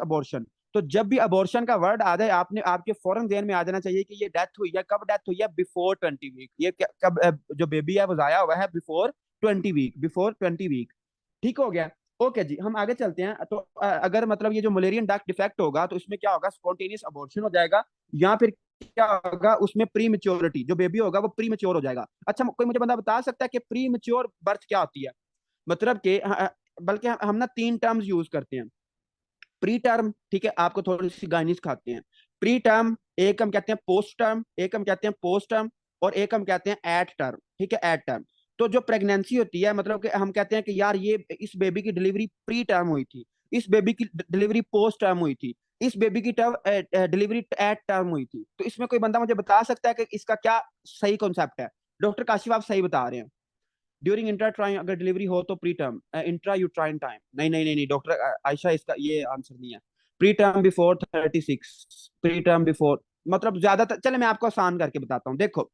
Abortion. तो जब भी अबॉर्शन का वर्ड आ जाए आपने आपके फौरन ध्यान में आ जाना चाहिए कि ये डेथ हुई है, कब डेथ हुई है, बिफोर 20 वीक। ये कब जो बेबी है वो जाया हुआ है बिफोर 20 वीक, बिफोर 20 वीक। ठीक हो गया। ओके जी, हम आगे चलते हैं। तो अगर मतलब ये जो मलेरियन डक्ट डिफेक्ट होगा तो इसमें क्या होगा, स्पॉन्टेनियस अबॉर्शन हो जाएगा, या फिर क्या होगा उसमें प्री मेच्योरिटी, जो बेबी होगा वो प्री मेच्योर हो जाएगा। अच्छा, कोई मुझे बंदा बता सकता है कि प्री मेच्योर बर्थ क्या होती है? मतलब कि बल्कि हम ना तीन टर्म्स यूज करते हैं। प्री टर्म, ठीक है, आपको थोड़ी सी गाइनिस खाते हैं। प्री टर्म, एक हम कहते हैं पोस्ट टर्म, एक हम कहते हैं पोस्ट टर्म, और एक हम कहते हैं एट टर्म। ठीक है, एट टर्म। तो जो प्रेगनेंसी होती है, मतलब कि हम कहते हैं कि यार ये इस बेबी की डिलीवरी प्री टर्म हुई थी, इस बेबी की डिलीवरी पोस्ट टर्म हुई थी, इस बेबी की डिलीवरी एट टर्म हुई थी। तो इसमें कोई बंदा मुझे बता सकता है कि इसका क्या सही कॉन्सेप्ट है? डॉक्टर काशिफ आप सही बता रहे हैं। ड्यूरिंग इंट्रा ट्राइन अगर डिलीवरी हो तो pre term, intra uterine time, नहीं नहीं नहीं नहीं डॉक्टर आयशा, इसका ये आंसर नहीं है। Pre term before 36, pre term before, मतलब ज्यादातर, चले मैं आपको आसान करके बताता हूँ। देखो,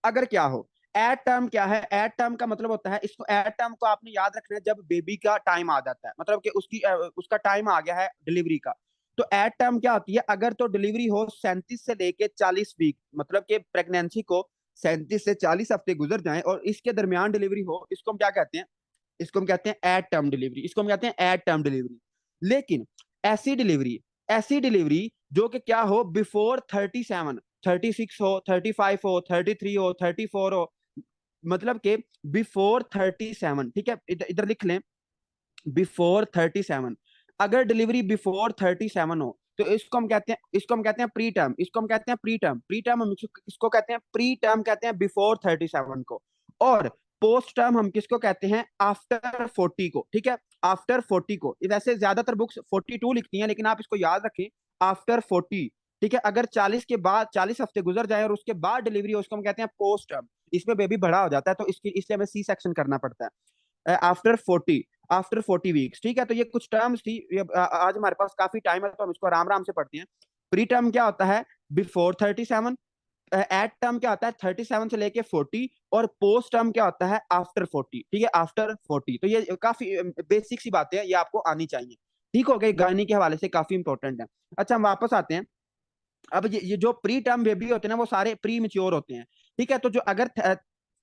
अगर क्या हो, एट टर्म क्या है? एट टर्म का मतलब होता है, इसको एट टर्म को आपने याद रखना है जब बेबी का टाइम आ जाता है, मतलब कि उसका टाइम आ गया है डिलीवरी का। तो एट टर्म क्या होती है? अगर तो डिलीवरी हो 37 से लेके 40 वीक, मतलब कि प्रेगनेंसी को 37 से 40 हफ्ते गुजर जाएं और इसके दरमियान डिलीवरी हो, इसको हम क्या कहते हैं? इसको हम कहते हैं एट टर्म डिलीवरी, इसको हम कहते हैं एट टर्म डिलीवरी। लेकिन ऐसी डिलीवरी, ऐसी डिलीवरी जो कि क्या हो, बिफोर 37, 36 हो, 35 हो, 33 हो, 34 हो, मतलब के बिफोर 37, ठीक है, इधर इधर लिख लें, बिफोर 37। अगर डिलीवरी बिफोर 37 हो तो इसको हम कहते हैं, इसको हम कहते हैं प्री टर्म, इसको हम कहते हैं प्री टर्म, प्री टर्म हम इसको कहते हैं, प्री टर्म कहते हैं बिफोर 37 को। और पोस्ट टर्म हम किसको कहते हैं? आफ्टर 40 को। ठीक है, आफ्टर 40 को। वैसे ज्यादातर बुक्स 42 लिखती हैं, लेकिन आप इसको याद रखें, आफ्टर 40। ठीक है, अगर 40 के बाद 40 हफ्ते गुजर जाए और उसके बाद डिलीवरी हो, उसको हम कहते हैं पोस्ट टर्म। इसमें बेबी बड़ा हो जाता है तो इसकी इसलिए हमें सी सेक्शन करना पड़ता है आफ्टर 40, आफ्टर 40 वीक्स। ठीक है, तो ये कुछ टर्म्स थी। आज हमारे पास काफी टाइम है तो हम इसको आराम आराम से पढ़ते हैं। प्री टर्म क्या होता है? बिफोर 37। एट टर्म क्या होता है? 37 से लेके 40। और पोस्ट टर्म क्या होता है? आफ्टर 40। ठीक है, आफ्टर 40। तो ये काफी बेसिक सी बातें हैं, ये आपको आनी चाहिए। ठीक हो गई, गायनी के हवाले से काफी इंपॉर्टेंट है। अच्छा, हम वापस आते हैं। अब ये जो प्री टर्म बेबी होते हैं ना वो सारे प्री मेच्योर होते हैं। ठीक है, तो जो अगर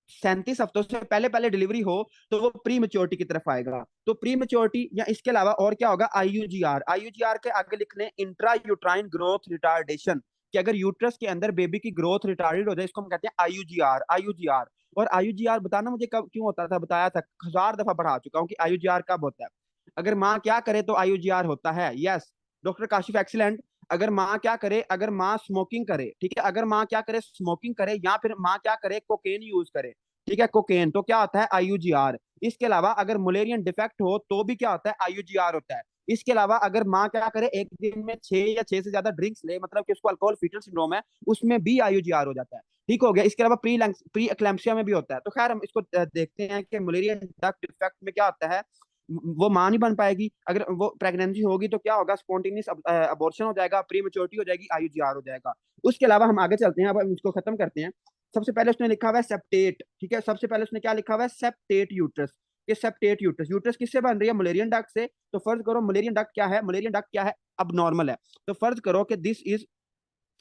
37 हफ्तों से पहले पहले डिलीवरी हो तो वो प्री मेच्योरिटी की तरफ आएगा। तो प्री मेच्योरिटी या इसके अलावा और क्या होगा? आईयूजीआर। आईयूजीआर के आगे लिख लें इंट्रा यूट्राइन ग्रोथ रिटार्डेशन, कि अगर यूट्रस के अंदर बेबी की ग्रोथ रिटार्डेड हो जाए, इसको हम कहते हैं आईयूजीआर। आईयूजीआर। और आईयूजीआर बताना मुझे कब क्यों होता था, बताया था, 1000 दफा पढ़ा चुका हूँ कि आईयूजीआर कब होता है। अगर माँ क्या करे तो आईयूजीआर होता है। Yes, doctor Kashif excellent. अगर माँ क्या करे? अगर माँ स्मोकिंग करे, ठीक है, अगर माँ क्या करे? स्मोकिंग करे, या फिर माँ क्या करे? कोकेन यूज करे। ठीक है, कोकेन, तो क्या होता है? आईयूजीआर। इसके अलावा अगर मलेरियन डिफेक्ट हो तो भी क्या होता है? आईयूजीआर होता है। इसके अलावा अगर माँ क्या करे? एक दिन में 6 या 6 से ज्यादा ड्रिंक्स ले, मतलब कि उसको अल्कोहल फीटल सिंड्रोम है, उसमें भी आईयूजीआर हो जाता है। ठीक हो गया। इसके अलावा प्री एक्लैम्सिया में भी होता है। तो खैर हम इसको देखते हैं कि मलेरियन डक्ट डिफेक्ट में क्या होता है। वो मां नहीं बन पाएगी। अगर वो प्रेगनेंसी होगी तो क्या होगा? स्पॉन्टेनियस अबॉर्शन हो जाएगा, प्री मेच्योरिटी हो जाएगी, आईयूजीआर हो जाएगा। उसके अलावा हम आगे चलते हैं, अब हम इसको खत्म करते हैं। सबसे पहले उसने लिखा हुआ है सेप्टेट। ठीक है, सबसे पहले उसने क्या लिखा हुआ है? Septate uterus. ये सेप्टेट यूट्रस, यूट्रस किससे बन रही है? मलेरियन डक्ट से। तो फर्ज करो मलेरियन डक्ट क्या है? मलेरियन डक्ट क्या है? अब नॉर्मल है। तो फर्ज करो कि दिस इज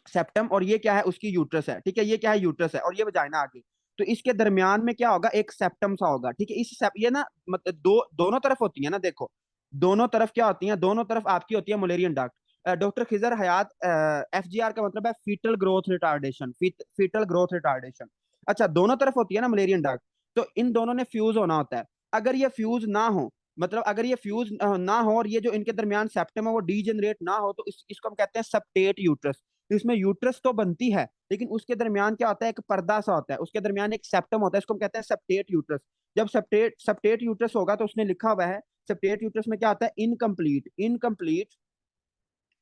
सेप्टम, और ये क्या है? उसकी यूट्रस है। ठीक है, ये क्या है? यूट्रस है, और ये वजाइना आगे। तो इसके दरमियान में क्या होगा? एक सेप्टम सा होगा। ठीक है, ये ना मतलब दोनों तरफ होती है ना, देखो, दोनों तरफ क्या होती है? दोनों तरफ आपकी होती है mullerian duct. Doctor Khizar Hayat, FGR का मतलब है fetal growth retardation, fetal growth retardation. अच्छा, दोनों तरफ होती है ना मलेरियन डक्ट, तो इन दोनों ने फ्यूज होना होता है। अगर ये फ्यूज ना हो, मतलब अगर ये फ्यूज ना हो और ये जो इनके दरमियान सेप्टम है वो डीजेनरेट ना हो, तो इसको हम कहते हैं सेप्टेट यूट्रस। तो इसमें यूट्रस तो बनती है, लेकिन उसके दरमियान क्या होता है? एक पर्दा सा होता है, उसके दरमियान एक सेप्टम होता है, इसको हम कहते हैं सेप्टेट यूट्रस। जब सेप्टेट यूट्रस होगा तो उसने लिखा हुआ है, सेप्टेट यूट्रस में क्या आता है? Incomplete, incomplete,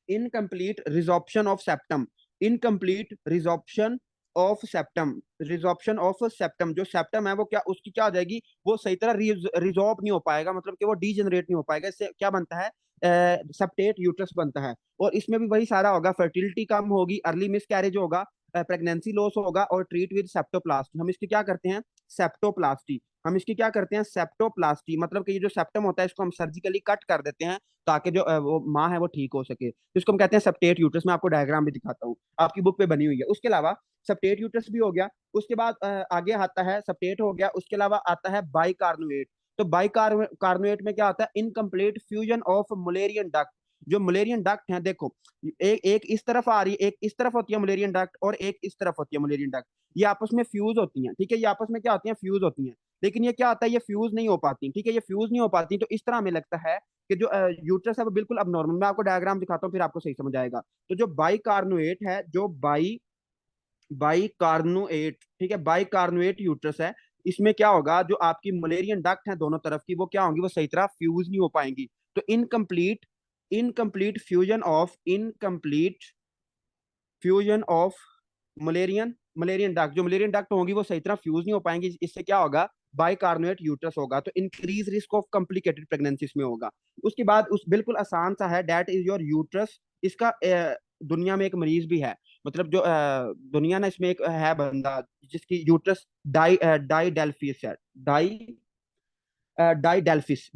incomplete resorption of septum, incomplete resorption of septum, resorption of septum. जो सेप्टम है वो क्या, उसकी क्या हो जाएगी? वो सही तरह रिजॉर्ब नहीं हो पाएगा, मतलब कि वो डीजनरेट नहीं हो पाएगा। इससे क्या बनता है? सेप्टेट यूट्रस बनता है। और इसमें भी वही सारा होगा, फर्टिलिटी कम होगी, अर्ली मिस कैरेज होगा, प्रेगनेंसी लॉस होगा और ट्रीट विद सेप्टोप्लास्टी। हम इसकी क्या करते हैं, सेप्टोप्लास्टी। हम इसकी क्या करते हैं, सेप्टोप्लास्टी, मतलब कि ये जो सेप्टम होता है इसको हम सर्जिकली कट कर देते हैं ताकि जो वो माँ है वो ठीक हो सके, तो इसको हम कहते हैं सेप्टेट यूट्रस। मैं आपको डायग्राम भी दिखाता हूँ, आपकी बुक पे बनी हुई है। उसके अलावा सेप्टेट यूट्रस भी हो गया। उसके बाद आगे आता है, सेप्टेट हो गया, उसके अलावा आता है बाइकार्नुएट। तो बाइकार्नुएट में क्या आता है, incomplete fusion of Mullerian duct. जो मुलेरियन डक्ट है, देखो एक इस तरफ आ रही है, एक इस तरफ होती है मुलेरियन डक्ट और एक इस तरफ होती है मुलेरियन डक्ट। ये आपस में फ्यूज होती हैं, ठीक है, ये आपस में क्या होती हैं, फ्यूज होती हैं। लेकिन ये क्या आता है, ये फ्यूज नहीं हो पाती, ठीक है, ये फ्यूज नहीं हो पाती। तो इस तरह हमें लगता है कि जो यूट्रस है वो बिल्कुल अब नॉर्मल। मैं आपको डायग्राम दिखाता हूँ फिर आपको सही समझ आएगा। तो जो बाइकार्नुएट है, जो बाइकार्नुएट, ठीक है, बाइकार्नुएट यूट्रस है, इसमें क्या होगा, जो आपकी मलेरियन डक्ट है दोनों तरफ की, वो क्या होंगी, वो सही तरह फ्यूज नहीं हो पाएंगी। तो incomplete incomplete fusion of Mullerian duct, जो मलेरियन डक्ट होंगी वो सही तरह फ्यूज नहीं हो पाएंगी। इससे क्या होगा, बाइकार्नुएट यूट्रस होगा। तो increase risk of complicated pregnancy में होगा। उसके बाद उस बिल्कुल आसान सा है, दैट इज योर यूट्रस। इसका दुनिया में एक मरीज भी है, मतलब जो दुनिया ना, इसमें एक है बंदा जिसकी यूट्रस डाई डेल्फिस है, डाई डेल्फिस।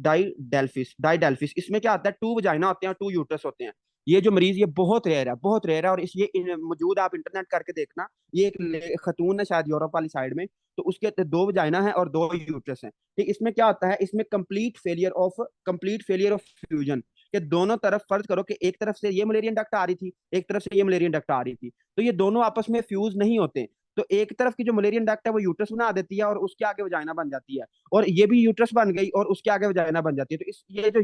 इसमें क्या आता है, टू वजाइना होते हैं और टू यूट्रस होते हैं। ये जो मरीज, ये बहुत रेयर है, बहुत रेयर है। और इस ये मौजूद, आप इंटरनेट करके देखना, ये एक खतून है शायद यूरोप वाली साइड में। तो उसके दो वजाइना है और दो यूट्रस हैं, ठीक। इसमें क्या होता है, इसमें कंप्लीट फेलियर ऑफ फ्यूजन, कि दोनों तरफ, फर्ज करो कि एक तरफ से ये मलेरियन डक्ट आ रही थी, एक तरफ से ये मलेरियन डक्ट आ रही थी, तो ये दोनों आपस में फ्यूज नहीं होते। तो एक तरफ की जो मलेरियन डक्ट है वो यूट्रस बना देती है और उसके आगे वजाइना बन जाती है, और ये भी यूट्रस बन गई और उसके आगे वजाइना बन जाती है। तो इस ये जो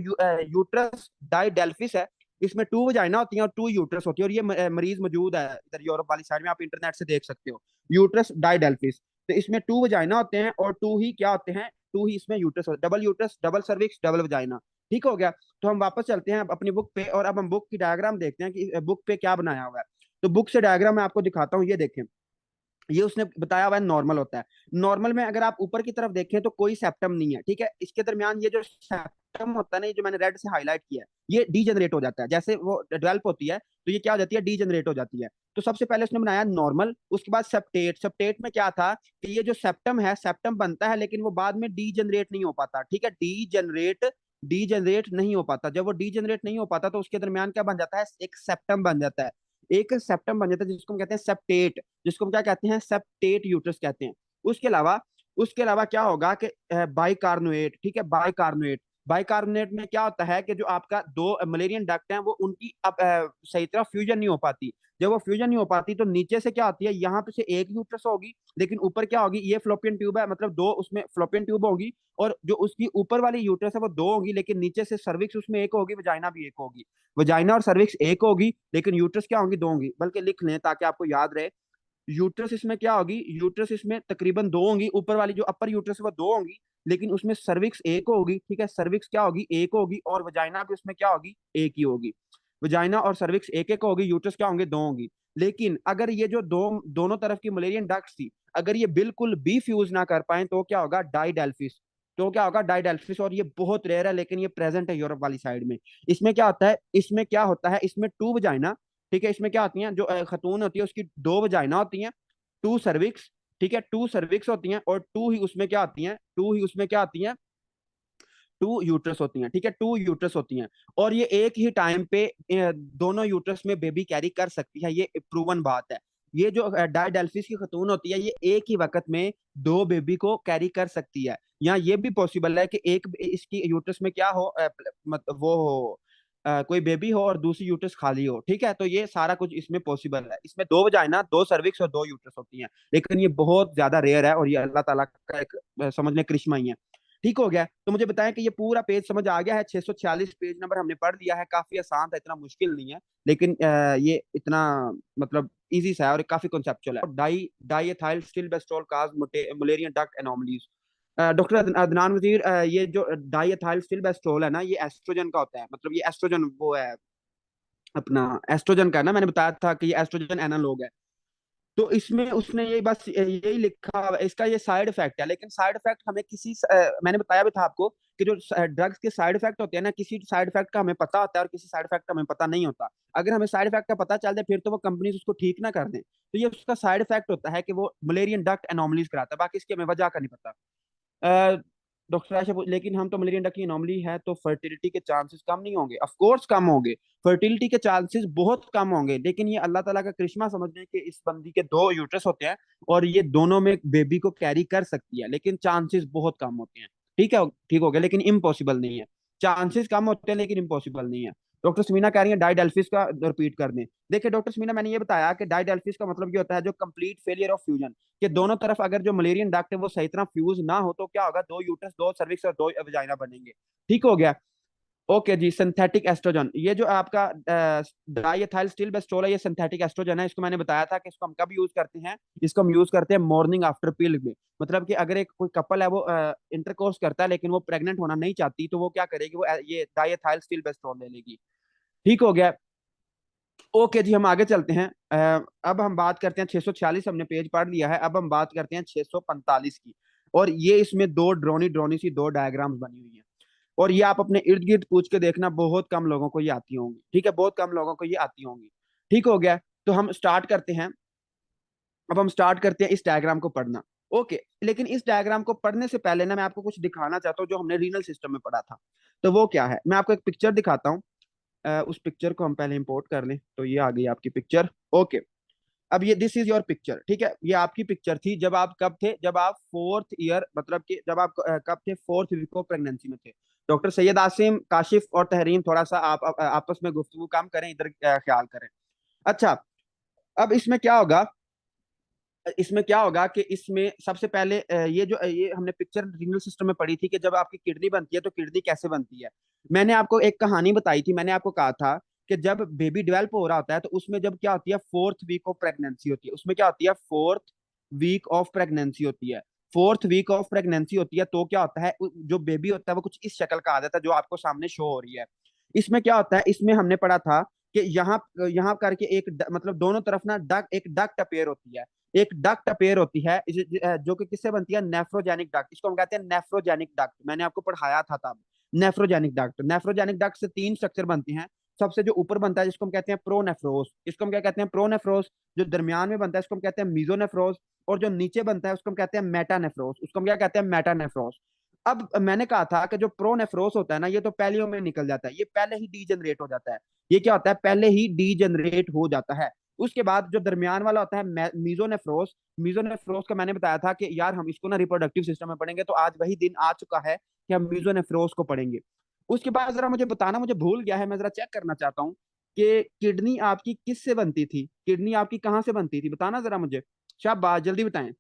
यूट्रस डाइडेल्फिस है, इसमें टू वजाइना होती है और टू यूट्रस होती है। और ये मरीज मौजूद है इधर यूरोप वाली साइड में, आप इंटरनेट से देख सकते हो, यूट्रस डाइडेल्फिस। तो इसमें टू वजाइना होते हैं और टू ही क्या होते हैं, टू ही इसमें double uterus, double cervix, double vagina. ठीक हो गया। तो हम वापस चलते हैं अपनी बुक पे और अब हम बुक की डायग्राम देखते हैं कि बुक पे क्या बनाया हुआ है। तो बुक से डायग्राम मैं आपको दिखाता हूँ, ये देखें, ये उसने बताया हुआ है नॉर्मल होता है। नॉर्मल में अगर आप ऊपर की तरफ देखें तो कोई सेप्टम नहीं है, ठीक है। इसके दरमियान ये जो सेप्टम होता है ना, ये जो मैंने रेड से हाईलाइट किया है, ये डीजनरेट हो जाता है। जैसे वो डेवलप होती है तो ये क्या हो जाती है, डीजनरेट हो जाती है। तो सबसे पहले उसने बनाया नॉर्मल, उसके बाद सेप्टेट। सेप्टेट में क्या था कि ये जो सेप्टम है, सेप्टम बनता है लेकिन वो बाद में डीजनरेट नहीं हो पाता, ठीक है, डीजनरेट नहीं हो पाता। जब वो डीजनरेट नहीं हो पाता तो उसके दरमियान क्या बन जाता है, एक सेप्टम बन जाता है, एक सेप्टम बन जाता है, जिसको हम कहते हैं सेप्टेट, जिसको हम क्या कहते हैं, सेप्टेट यूट्रस कहते हैं। उसके अलावा क्या होगा कि बाइकार्नुएट, ठीक है, बाइकार्नुएट में क्या होता है कि जो आपका दो मलेरियन डक्ट हैं वो उनकी अब सही तरह फ्यूजन नहीं हो पाती। जब वो फ्यूजन नहीं हो पाती तो नीचे से क्या होती है, यहाँ पे से एक यूट्रस होगी, लेकिन ऊपर क्या होगी, ये फ्लोपियन ट्यूब है, मतलब दो उसमें फ्लोपियन ट्यूब होगी, और जो उसकी ऊपर वाली यूट्रस है वो दो होगी, लेकिन नीचे से सर्विक्स उसमें एक होगी, वजाइना भी एक होगी। वजाइना और सर्विक्स एक होगी, लेकिन यूट्रस क्या होंगी, दो होंगी। बल्कि लिख लें ताकि आपको याद रहे, यूट्रस इसमें क्या होगी, यूट्रस इसमें तकरीबन दो होंगी, ऊपर वाली जो अपर यूट्रस है वो दो होंगी, लेकिन उसमें सर्विक्स एक होगी, ठीक है, सर्विक्स क्या होगी, एक होगी, और वजाइना भी उसमें क्या होगी, एक ही होगी। वजाइना और सर्विक्स एक एक होगी, यूट्रस क्या होंगे, दो होंगी। लेकिन अगर ये जो दोनों तरफ की मलेरियन डक्ट्स थी, अगर ये बिल्कुल भी फ्यूज ना कर पाए तो क्या होगा, डाइडेल्फिस। तो क्या होगा, डाइडेल्फिस। और ये बहुत रेयर है लेकिन ये प्रेजेंट है यूरोप वाली साइड में। इसमें क्या होता है, इसमें टू वजाइना, ठीक है, इसमें क्या होती हैं, जो खतून होती है उसकी दो वजाइना होती हैं, टू सर्विक्स, ठीक है, टू सर्विक्स होती हैं, और टू यूट्रस होती हैं, ठीक है, टू यूट्रस होती हैं। और ये एक ही टाइम पे दोनों यूट्रस में बेबी कैरी कर सकती है, ये प्रूवन बात है। ये जो डायडेल्फिस की खतून होती है, ये एक ही वक्त में दो बेबी को कैरी कर सकती है। यहाँ ये भी पॉसिबल है कि एक इसकी यूट्रस में क्या हो, मतलब वो हो, कोई बेबी हो और दूसरी यूट्रस खाली हो, ठीक है। तो ये सारा कुछ इसमें पॉसिबल है। इसमें दो वजाइना, दो सर्विक्स और दो यूट्रस होती हैं, लेकिन ये बहुत ज्यादा रेयर है और ये अल्लाह ताला का एक समझ लें करिश्मा ही है। ठीक हो गया। तो मुझे बताएं कि ये पूरा पेज समझ आ गया है, 646 पेज नंबर हमने पढ़ लिया है, काफी आसान था, इतना मुश्किल नहीं है, लेकिन ये इतना मतलब इजी सा है और काफी कॉन्सेप्चुअल है। Diethylstilbestrol causes Mullerian duct anomalies. Doctor Adnan Wazir, ये जो डाई स्टिलबेस्टोल है ना, ये एस्ट्रोजन का होता है, मतलब ये एस्ट्रोजन वो है अपना, एस्ट्रोजन का है ना, मैंने बताया था कि ये एस्ट्रोजन एनालॉग है। तो इसमें उसने ये बस यही लिखा हुआ है, इसका ये साइड इफेक्ट है, लेकिन साइड इफेक्ट हमें मैंने बताया भी था आपको कि जो ड्रग्स के साइड इफेक्ट होते हैं ना, किसी साइड इफेक्ट का हमें पता होता है और किसी साइड इफेक्ट का हमें पता नहीं होता। अगर हमें साइड इफेक्ट का पता चल जाए फिर तो वो कंपनीज उसको ठीक ना कर दें, तो ये उसका साइड इफेक्ट होता है कि वो मलेरियन डक्ट एनोमलीज कराता है, बाकी इसकी हमें वजह का नहीं पता। डॉक्टर आशा लेकिन हम तो मलेरियन डक की एनोमली है तो फर्टिलिटी के चांसेस कम नहीं होंगे? ऑफ कोर्स कम होंगे, फर्टिलिटी के चांसेस बहुत कम होंगे, लेकिन ये अल्लाह ताला का करिश्मा समझ लें कि इस बंदी के दो यूट्रस होते हैं और ये दोनों में बेबी को कैरी कर सकती है, लेकिन चांसेस बहुत कम होते हैं। ठीक है, ठीक हो गया, लेकिन इम्पॉसिबल नहीं है। चांसेस कम होते हैं लेकिन इम्पॉसिबल नहीं है। डॉक्टर समीना कह रही है डाइडेल्फिस का रिपीट कर दें। देखिए डॉक्टर समीना, मैंने ये बताया कि डाइडेल्फिस का मतलब ये होता है जो कंप्लीट फेलियर ऑफ फ्यूजन, कि दोनों तरफ अगर जो मलेरियन डक्ट है वो सही तरह फ्यूज ना हो तो क्या होगा, दो यूट्रस, दो सर्विक्स और दो वजाइना बनेंगे। ठीक हो गया। ओके जी, सिंथेटिक एस्ट्रोजन, ये जो आपका डाइएथाइल स्टिलबेस्टोल है, ये सिंथेटिक एस्ट्रोजन है। इसको मैंने बताया था कि इसको हम कब यूज करते हैं, इसको हम यूज करते हैं मॉर्निंग आफ्टर पिल में। मतलब कि अगर एक कोई कपल है वो इंटरकोर्स करता है लेकिन वो प्रेग्नेंट होना नहीं चाहती, तो वो क्या करेगी, वो ये डाइएथाइल स्टिलबेस्टोल ले लेगी। ठीक हो गया। ओके जी, हम आगे चलते हैं। अब हम बात करते हैं 646, हमने पेज पढ़ लिया है, अब हम बात करते हैं 645 की। और ये इसमें दो ड्रोनी ड्रोनी सी दो डायग्राम्स बनी हुई हैं, और ये आप अपने इर्द गिर्द पूछ के देखना, बहुत कम लोगों को ये आती होंगी। ठीक है, बहुत कम लोगों को ये आती होंगी। ठीक हो गया। तो हम स्टार्ट करते हैं। अब हम स्टार्ट करते हैं इस डायग्राम को पढ़ना। ओके, लेकिन इस डायग्राम को पढ़ने से पहले ना मैं आपको कुछ दिखाना चाहता हूँ जो हमने रीनल सिस्टम में पढ़ा था। तो वो क्या है, मैं आपको एक पिक्चर दिखाता हूँ। उस पिक्चर को हम पहले इंपोर्ट कर लें, तो ये आ गई आपकी पिक्चर। ओके, अब ये दिस इज योर पिक्चर। ठीक है, ये आपकी पिक्चर थी जब आप कब थे, जब आप फोर्थ ईयर, मतलब कि जब आप कब थे, फोर्थ वीक ऑफ प्रेगनेंसी में थे। डॉक्टर सैयद आसिम, काशिफ और तहरीम, थोड़ा सा आप आपस में गुफ्तगू काम करें, इधर ख्याल करें। अच्छा, अब इसमें क्या होगा, इसमें क्या होगा कि इसमें सबसे पहले ये हमने पिक्चर रीनल सिस्टम में पढ़ी थी कि जब आपकी किडनी बनती है तो किडनी कैसे बनती है। मैंने आपको एक कहानी बताई थी, मैंने आपको कहा था कि जब बेबी डेवलप हो रहा होता है तो उसमें जब क्या होती है, फोर्थ वीक ऑफ प्रेगनेंसी होती है, उसमें क्या होती है, फोर्थ वीक ऑफ प्रेगनेंसी होती है। फोर्थ वीक ऑफ प्रेगनेंसी होती है तो क्या होता है, जो बेबी होता है वो कुछ इस शक्ल का आ जाता है जो आपको सामने शो हो रही है। इसमें क्या होता है, इसमें हमने पढ़ा था कि यहाँ यहाँ करके मतलब दोनों तरफ ना एक डक्ट अपेयर होती है, एक डक्ट अपेयर होती है जो कि किससे बनती है, नेफ्रोजेनिक डक्ट, इसको हम कहते हैं नेफ्रोजेनिक डक्ट, मैंने आपको पढ़ाया था तब। नेफ्रोजेनिक डक्ट, नेफ्रोजेनिक डक्ट से तीन स्ट्रक्चर बनते हैं। सबसे जो ऊपर बनता है जिसको हम कहते हैं प्रोनेफ्रोस, इसको हम क्या कहते हैं, प्रोनेफ्रोस। जो दरमियान में बनता है इसको हम कहते हैं मीजोनेफ्रोस, और जो नीचे बनता है उसको हम कहते हैं मेटानेफ्रोस, उसको हम क्या कहते हैं, मेटानेफ्रोस। अब मैंने कहा था कि जो प्रोनेफ्रोस होता है ना, ये तो पहले में निकल जाता है, ये पहले ही डीजनरेट हो जाता है। ये क्या होता है, पहले ही डीजनरेट हो जाता है। उसके बाद जो दरमियान वाला होता है मीजोनेफ्रोस, मीजोनेफ्रोस का मैंने बताया था कि यार हम इसको ना रिप्रोडक्टिव सिस्टम में पढ़ेंगे, तो आज वही दिन आ चुका है कि हम मीजोनेफ्रोस को पढ़ेंगे। उसके बाद जरा मुझे बताना, मुझे भूल गया है, मैं जरा चेक करना चाहता हूँ कि किडनी आपकी किससे बनती थी, किडनी आपकी कहाँ से बनती थी, बताना जरा मुझे। शाबाश, जल्दी बताएं,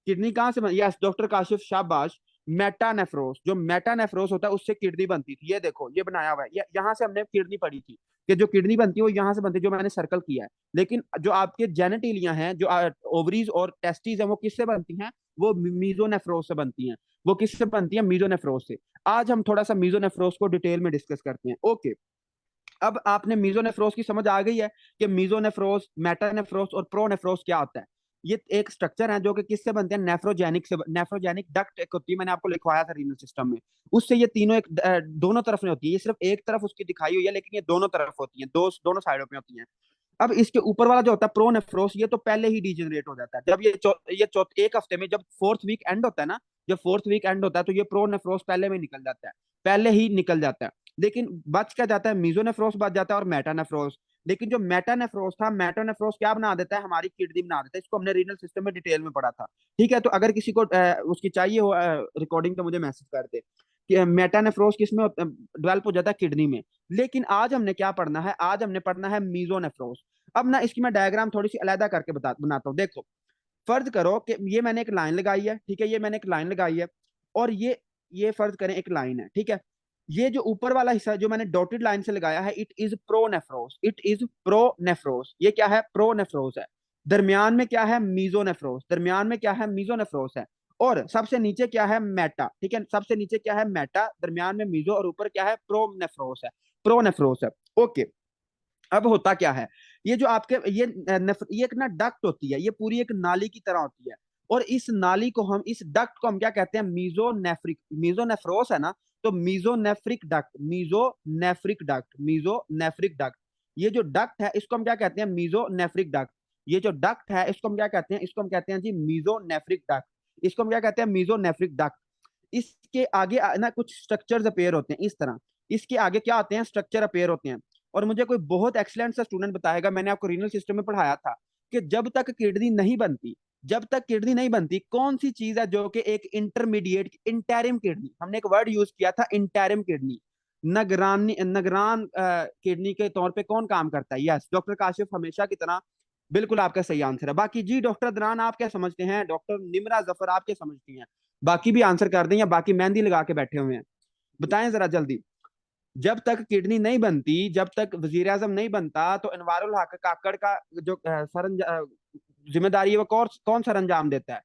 किडनी कहाँ से बनी? यस डॉक्टर काशिफ, शाबाश। मेटानेफ्रोस, जो मेटानेफ्रोस होता है उससे किडनी बनती थी। ये देखो, ये बनाया हुआ है, यहाँ से हमने किडनी पढ़ी थी कि जो किडनी बनती है वो यहाँ से बनती है, जो मैंने सर्कल किया है। लेकिन जो आपके जेनेटिलिया हैं, जो ओवरीज और टेस्टिस हैं, वो किससे बनती हैं, वो मीजोनेफ्रोस से बनती हैं। वो किससे बनती है, मीजोनेफ्रोस से। आज हम थोड़ा सा मीजोनेफ्रोस को डिटेल में डिस्कस करते हैं। ओके, अब आपने मीजोनेफ्रोस की समझ आ गई है कि मीजोनेफ्रोस, मेटानेफ्रोस और प्रोनेफ्रोस क्या होता है। ये एक स्ट्रक्चर है जो कि किससे बनते हैं, नेफ्रोजेनिक से। नेफ्रोजेनिक डक्ट एक होती है, मैंने आपको लिखवाया था रीनल सिस्टम में। उससे ये तीनों एक दोनों तरफ में होती है, ये सिर्फ एक तरफ उसकी दिखाई हुई है लेकिन ये दोनों तरफ होती है, दोनों साइडों पे होती है। अब इसके ऊपर वाला जो होता है प्रोनेफ्रोस, ये तो पहले ही डिजेनरेट हो जाता है जब एक हफ्ते में, जब फोर्थ वीक एंड होता है ना, जब फोर्थ वीक एंड होता है तो ये प्रोनेफ्रोस पहले में निकल जाता है, पहले ही निकल जाता है। लेकिन बच क्या जाता है, मीजोनेफ्रोस बच जाता है और मेटानेफ्रोस। लेकिन जो मेटानेफ्रोस था, मेटानेफ्रोस क्या बना देता है, हमारी किडनी बना देता है। इसको हमने रीनल सिस्टम में डिटेल में पढ़ा था। ठीक है, तो अगर किसी को उसकी चाहिए हो रिकॉर्डिंग, तो मुझे मैसेज कर दे कि मेटानेफ्रोस किस में डेवलप हो जाता है, किडनी में। लेकिन आज हमने क्या पढ़ना है, आज हमने पढ़ना है मीजोनेफ्रोस। अब ना इसकी मैं डायग्राम थोड़ी सी अलहदा करके बनाता हूँ। देखो, फर्ज करो कि ये मैंने एक लाइन लगाई है, ठीक है, ये मैंने एक लाइन लगाई है, और ये फर्ज करें एक लाइन है, ठीक है। ये जो ऊपर वाला हिस्सा जो मैंने डॉटेड लाइन से लगाया है, इट इज प्रोनेफ्रोस, इट इज प्रोनेफ्रोस। ये क्या है, प्रोनेफ्रोस है। दरमियान में क्या है, मीजोनेफ्रोस, दरमियान में क्या है, मीजोनेफ्रोस है। और सबसे नीचे क्या है, मेटा, ठीक है, सबसे नीचे क्या है, मेटा, दरमियान में मीजो, और ऊपर क्या है, प्रोनेफ्रोस है, प्रोनेफ्रोस है। ओके, अब होता क्या है ये जो आपके ये एक ना डक्ट होती है, ये पूरी एक नाली की तरह होती है। और इस नाली को हम, इस डक्ट को हम क्या कहते हैं, मीजोनेफ्रिक, मीजोनेफ्रोस है ना, तो mesonephric duct, mesonephric duct, mesonephric duct. ये जो डक्ट है इसको हम क्या कहते हैं, मीजोनेफ्रिक डक्ट। ये जो डक्ट है इसको हम क्या कहते हैं, इसको हम कहते हैं जी मीजोनेफ्रिक डक्ट। इसको हम क्या कहते हैं, मीजोनेफ्रिक डक्ट। इसके आगे ना कुछ स्ट्रक्चर्स अपेयर होते हैं इस तरह। इसके आगे क्या होते हैं, स्ट्रक्चर अपेयर होते हैं। और मुझे कोई बहुत एक्सीलेंट सा स्टूडेंट बताएगा, मैंने आपको रीनल सिस्टम में पढ़ाया था कि जब तक किडनी नहीं बनती, जब तक किडनी नहीं बनती, कौन सी चीज है जो कि एक इंटरमीडिएट, इंटरिम किडनी, हमने एक वर्ड यूज किया था इंटरिम किडनी, नगरान किडनी के तौर पे कौन काम करता है। यस, डॉक्टर काशिफ हमेशा की तरह बिल्कुल आपका सही आंसर है। बाकी जी डॉक्टर अदनान आप क्या समझते हैं, डॉक्टर निमरा जफर आप क्या समझती हैं, बाकी भी आंसर कर दें या बाकी मेहंदी लगा के बैठे हुए हैं, बताएं जरा जल्दी। जब तक किडनी नहीं बनती, जब तक वजीर आजम नहीं बनता, तो अनवारुल हक काकड़ का जो जिम्मेदारी है वो कौन कौन सर अंजाम देता है,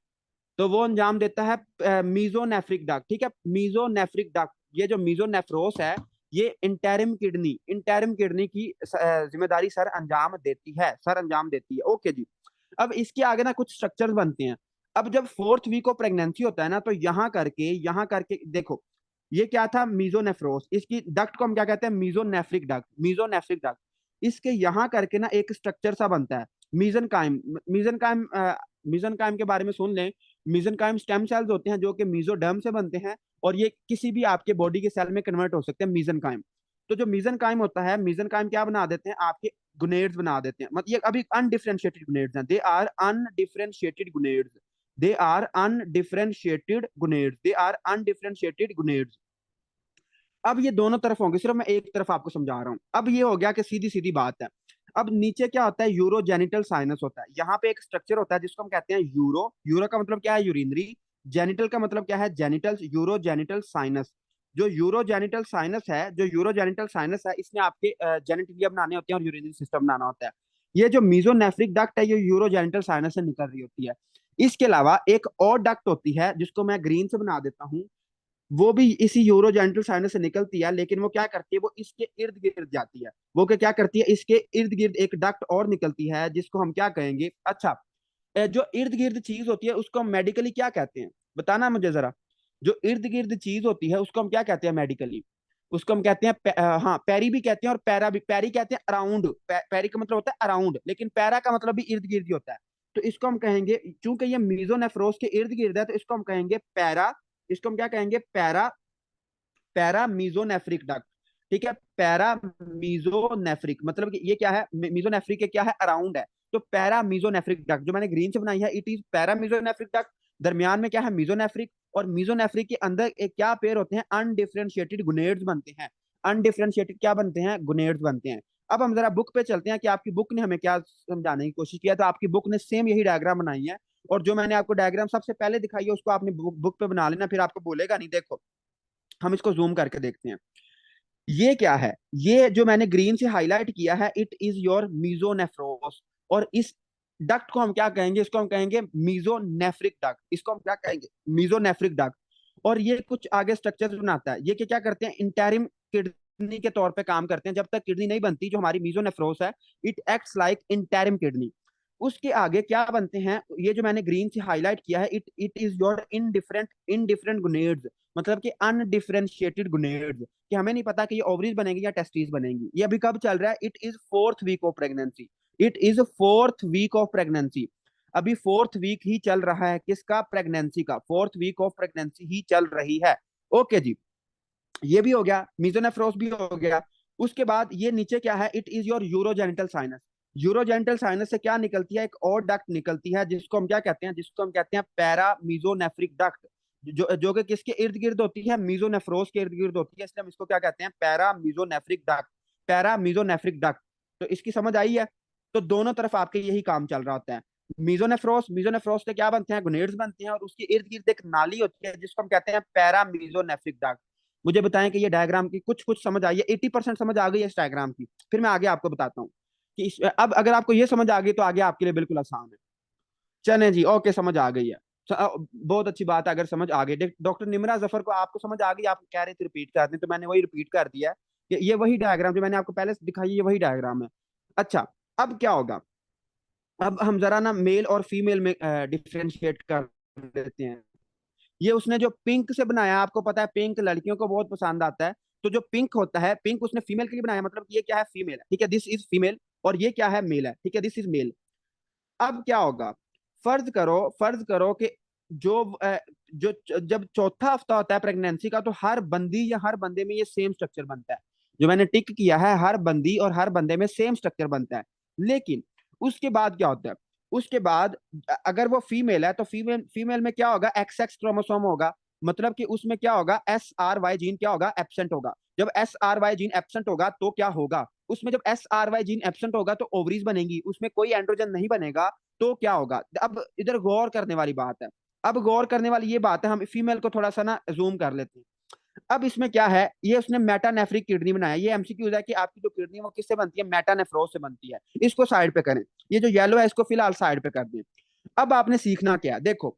तो वो अंजाम देता है मीजोनेफ्रिक डक्ट। ठीक है, मीजोनेफ्रिक डक्ट, ये जो मीजोनेफ्रोस है ये इंटरिम किडनी की जिम्मेदारी सर अंजाम देती है, सर अंजाम देती है। ओके जी। अब इसके आगे ना कुछ स्ट्रक्चर्स बनते हैं। अब जब फोर्थ वीक ऑफ प्रेगनेंसी होता है ना, तो यहाँ करके देखो, ये क्या था, मीजोनेफ्रोस, इसकी डक्ट को हम क्या कहते हैं, मीजोनेफ्रिक डक्ट, मीजोनेफ्रिक डक्ट। इसके यहाँ करके ना एक स्ट्रक्चर सा बनता है, मीजनकाइम। मीजनकाइम मीजनकाइम के बारे में सुन लें। मीजनकाइम स्टेम सेल्स होते हैं जो कि मीजोडर्म से बनते हैं, और ये किसी भी आपके बॉडी के सेल में कन्वर्ट हो सकते हैं मीजनकाइम। तो जो मीजनकाइम होता है, मीजनकाइम क्या बना देते हैं, आपके गुनेड्स बना देते हैं। मतलब ये अभी अनडिफरेंशिएटेड गुनेड्स हैं, they are undifferentiated gonads, they are undifferentiated gonads, they are undifferentiated gonads. अब ये दोनों तरफ होंगे, सिर्फ मैं एक तरफ आपको समझा रहा हूँ। अब ये हो गया कि सीधी सीधी बात है। अब नीचे क्या होता है, यूरोजेनिटल साइनस होता है। यहाँ पे एक स्ट्रक्चर होता है जिसको हम कहते हैं यूरो। यूरो का मतलब क्या है, यूरिनरी। जेनिटल का मतलब क्या है, जेनिटल्स। यूरोजेनिटल साइनस, जो यूरोजेनिटल साइनस है, जो यूरोजेनिटल साइनस है, इसने आपके जेनिटलिया बनाने होते हैं और यूरिनरी सिस्टम बनाना होता है। ये जो मीजोनेफ्रिक डक्ट है ये यूरोजेनिटल साइनस से निकल रही होती है। इसके अलावा एक और डक्ट होती है जिसको मैं ग्रीन से बना देता हूँ, वो भी इसी यूरोजेनिटल साइनस से निकलती है, लेकिन वो क्या करती है, वो इसके इर्द गिर्द जाती है। वो क्या करती है, इसके इर्द गिर्द एक डक्ट और निकलती है जिसको हम क्या कहेंगे, अच्छा, जो इर्द गिर्द चीज होती है उसको हम मेडिकली क्या कहते हैं, बताना मुझे जरा। जो इर्द गिर्द चीज होती है उसको हम क्या कहते हैं मेडिकली, उसको हम कहते हैं हाँ, पैरी भी कहते हैं और पैरा भी। पैरी कहते हैं अराउंड, पैरी का मतलब होता है अराउंड, लेकिन पैरा का मतलब भी इर्द गिर्द ही होता है। तो इसको हम कहेंगे, चूंकि ये मीजोनेफ्रोस के इर्द गिर्द है, तो इसको हम कहेंगे पैरा। इसको हम क्या कहेंगे, पैरा, पैरा मीजोनेफ्रिक डक्ट। ठीक है, पैरा मीजोनेफ्रिक मतलब कि ये क्या है, मीजोनेफ्रिक क्या है, अराउंड है। तो पैरा मीजोनेफ्रिक डक्ट जो मैंने ग्रीन से बनाई है, it is para mesonephric duct. दरमियान में क्या है, मीजोनेफ्रिक। और मीजोनेफ्रिक के अंदर एक क्या पेयर होते हैं, अनडिफरेंशिएटेड गुनेड्स बनते हैं। अनडिफरेंशिएटेड क्या बनते हैं, गुनेड्स बनते हैं। अब हम जरा बुक पे चलते हैं कि आपकी बुक ने हमें क्या समझाने की कोशिश किया। तो आपकी बुक ने सेम यही डायग्राम बनाई है, और जो मैंने आपको डायग्राम सबसे पहले दिखाई है उसको आपने बुक पे बना लेना, फिर आपको बोलेगा नहीं। देखो, हम इसको जूम करके देखते हैं। ये क्या है, ये जो मैंने ग्रीन से हाईलाइट किया है, इट इज योर मीजोनेफ्रोस। और इस डक्ट को हम क्या कहेंगे, इसको हम कहेंगे मीजोनेफ्रिक डक्ट। इसको हम क्या कहेंगे, मीजोनेफ्रिक डक्ट। और ये कुछ आगे स्ट्रक्चर बनाता है। ये क्या करते हैं, इंटरिम किडनी के तौर पे काम करते हैं। जब तक किडनी नहीं बनती, जो हमारी मीजोनेफ्रोस है, it acts like interim kidney. उसके आगे क्या बनते हैं, ये जो मैंने ग्रीन से हाईलाइट किया है, it it is your indifferent gonads, मतलब कि अनडिफरेंशिएटेड गुनेड्स, कि हमें नहीं पता कि ये ओवरीज बनेंगी या टेस्टिस बनेंगी। ये अभी कब चल रहा है, it is fourth week of pregnancy, it is fourth week of pregnancy. अभी फोर्थ वीक ही चल रहा है, किसका, प्रेगनेंसी का, फोर्थ वीक ऑफ प्रेगनेंसी ही चल रही है। ओके जी, ये भी हो गया, मीजोनेफ्रोस भी हो गया। उसके बाद ये नीचे क्या है, it is your urogenital sinus. Urogenital sinus से क्या निकलती है, एक और डक्ट निकलती है जिसको हम क्या कहते हैं, जिसको हम कहते हैं पैरा मीजोनेफ्रिक डक्ट, जो कि किसके इर्द गिर्द होती है, मीजोनेफ्रोस के इर्द गिर्द होती है, इसलिए हम इसको क्या कहते हैं, para mesonephric duct, para mesonephric duct. तो इसकी समझ आई है। तो दोनों तरफ आपके यही काम चल रहा होता है। मीजोनेफ्रोस से क्या बनते हैं, गुनेड्स बनते हैं, और उसके इर्द गिर्द एक नाली होती है जिसको हम कहते हैं पैरा मीजोनेफ्रिक डक्ट। मुझे बताएं कि ये डायग्राम की कुछ कुछ समझ आई है, 80% समझ आ गई है इस डायग्राम की। फिर मैं आगे आपको बताता हूँ कि अब अगर आपको ये समझ आ गई तो आगे आपके लिए बिल्कुल आसान है। चलें जी, ओके, समझ आ गई है। बहुत अच्छी बात है अगर समझ आ गई। डॉक्टर निमरा जफर को आपको समझ आ गई, आप कह रहे थे रिपीट कर दें, तो मैंने वही रिपीट कर दिया है कि ये वही डायग्राम जो मैंने आपको पहले दिखाई है, ये वही डायग्राम है। अच्छा, अब क्या होगा, अब हम जरा ना मेल और फीमेल में डिफ्रेंशिएट कर देते हैं। ये उसने जो पिंक से बनाया, आपको पता है पिंक लड़कियों को बहुत पसंद आता है, तो जो पिंक होता है, पिंक उसने फीमेल के लिए बनाया, मतलब कि ये क्या है, फीमेल है, ठीक है, दिस इज फीमेल, और ये क्या है, मेल है, ठीक है, दिस इज मेल। अब क्या होगा, फर्ज करो कि जो जो जब चौथा हफ्ता होता है प्रेगनेंसी का, तो हर बंदी या हर बंदे में ये सेम स्ट्रक्चर बनता है। जो मैंने टिक किया है, हर बंदी और हर बंदे में सेम स्ट्रक्चर बनता है। लेकिन उसके बाद क्या होता है, उसके बाद अगर वो फीमेल है तो फीमेल फीमेल में क्या होगा, एक्स एक्स क्रोमोसोम होगा। मतलब कि उसमें क्या होगा, एस आर वाई जीन क्या होगा, एब्सेंट होगा। जब S R Y gene absent होगा तो क्या होगा, उसमें जब S R Y gene absent होगा तो ओवरीज बनेंगी, उसमें कोई एंड्रोजन नहीं बनेगा। तो क्या होगा, अब इधर गौर करने वाली बात है। अब गौर करने वाली ये बात है, हम फीमेल को थोड़ा सा ना जूम कर लेते हैं। अब इसमें क्या है, ये उसने मेटानेफ्रिक किडनी बनाया। ये एमसीक्यू है कि आपकी जो किडनी है वो किससे बनती है, मेटानेफ्रोज से बनती है। इसको साइड पे करें, ये जो येलो है इसको फिलहाल साइड पे कर दें। अब आपने सीखना क्या है, देखो,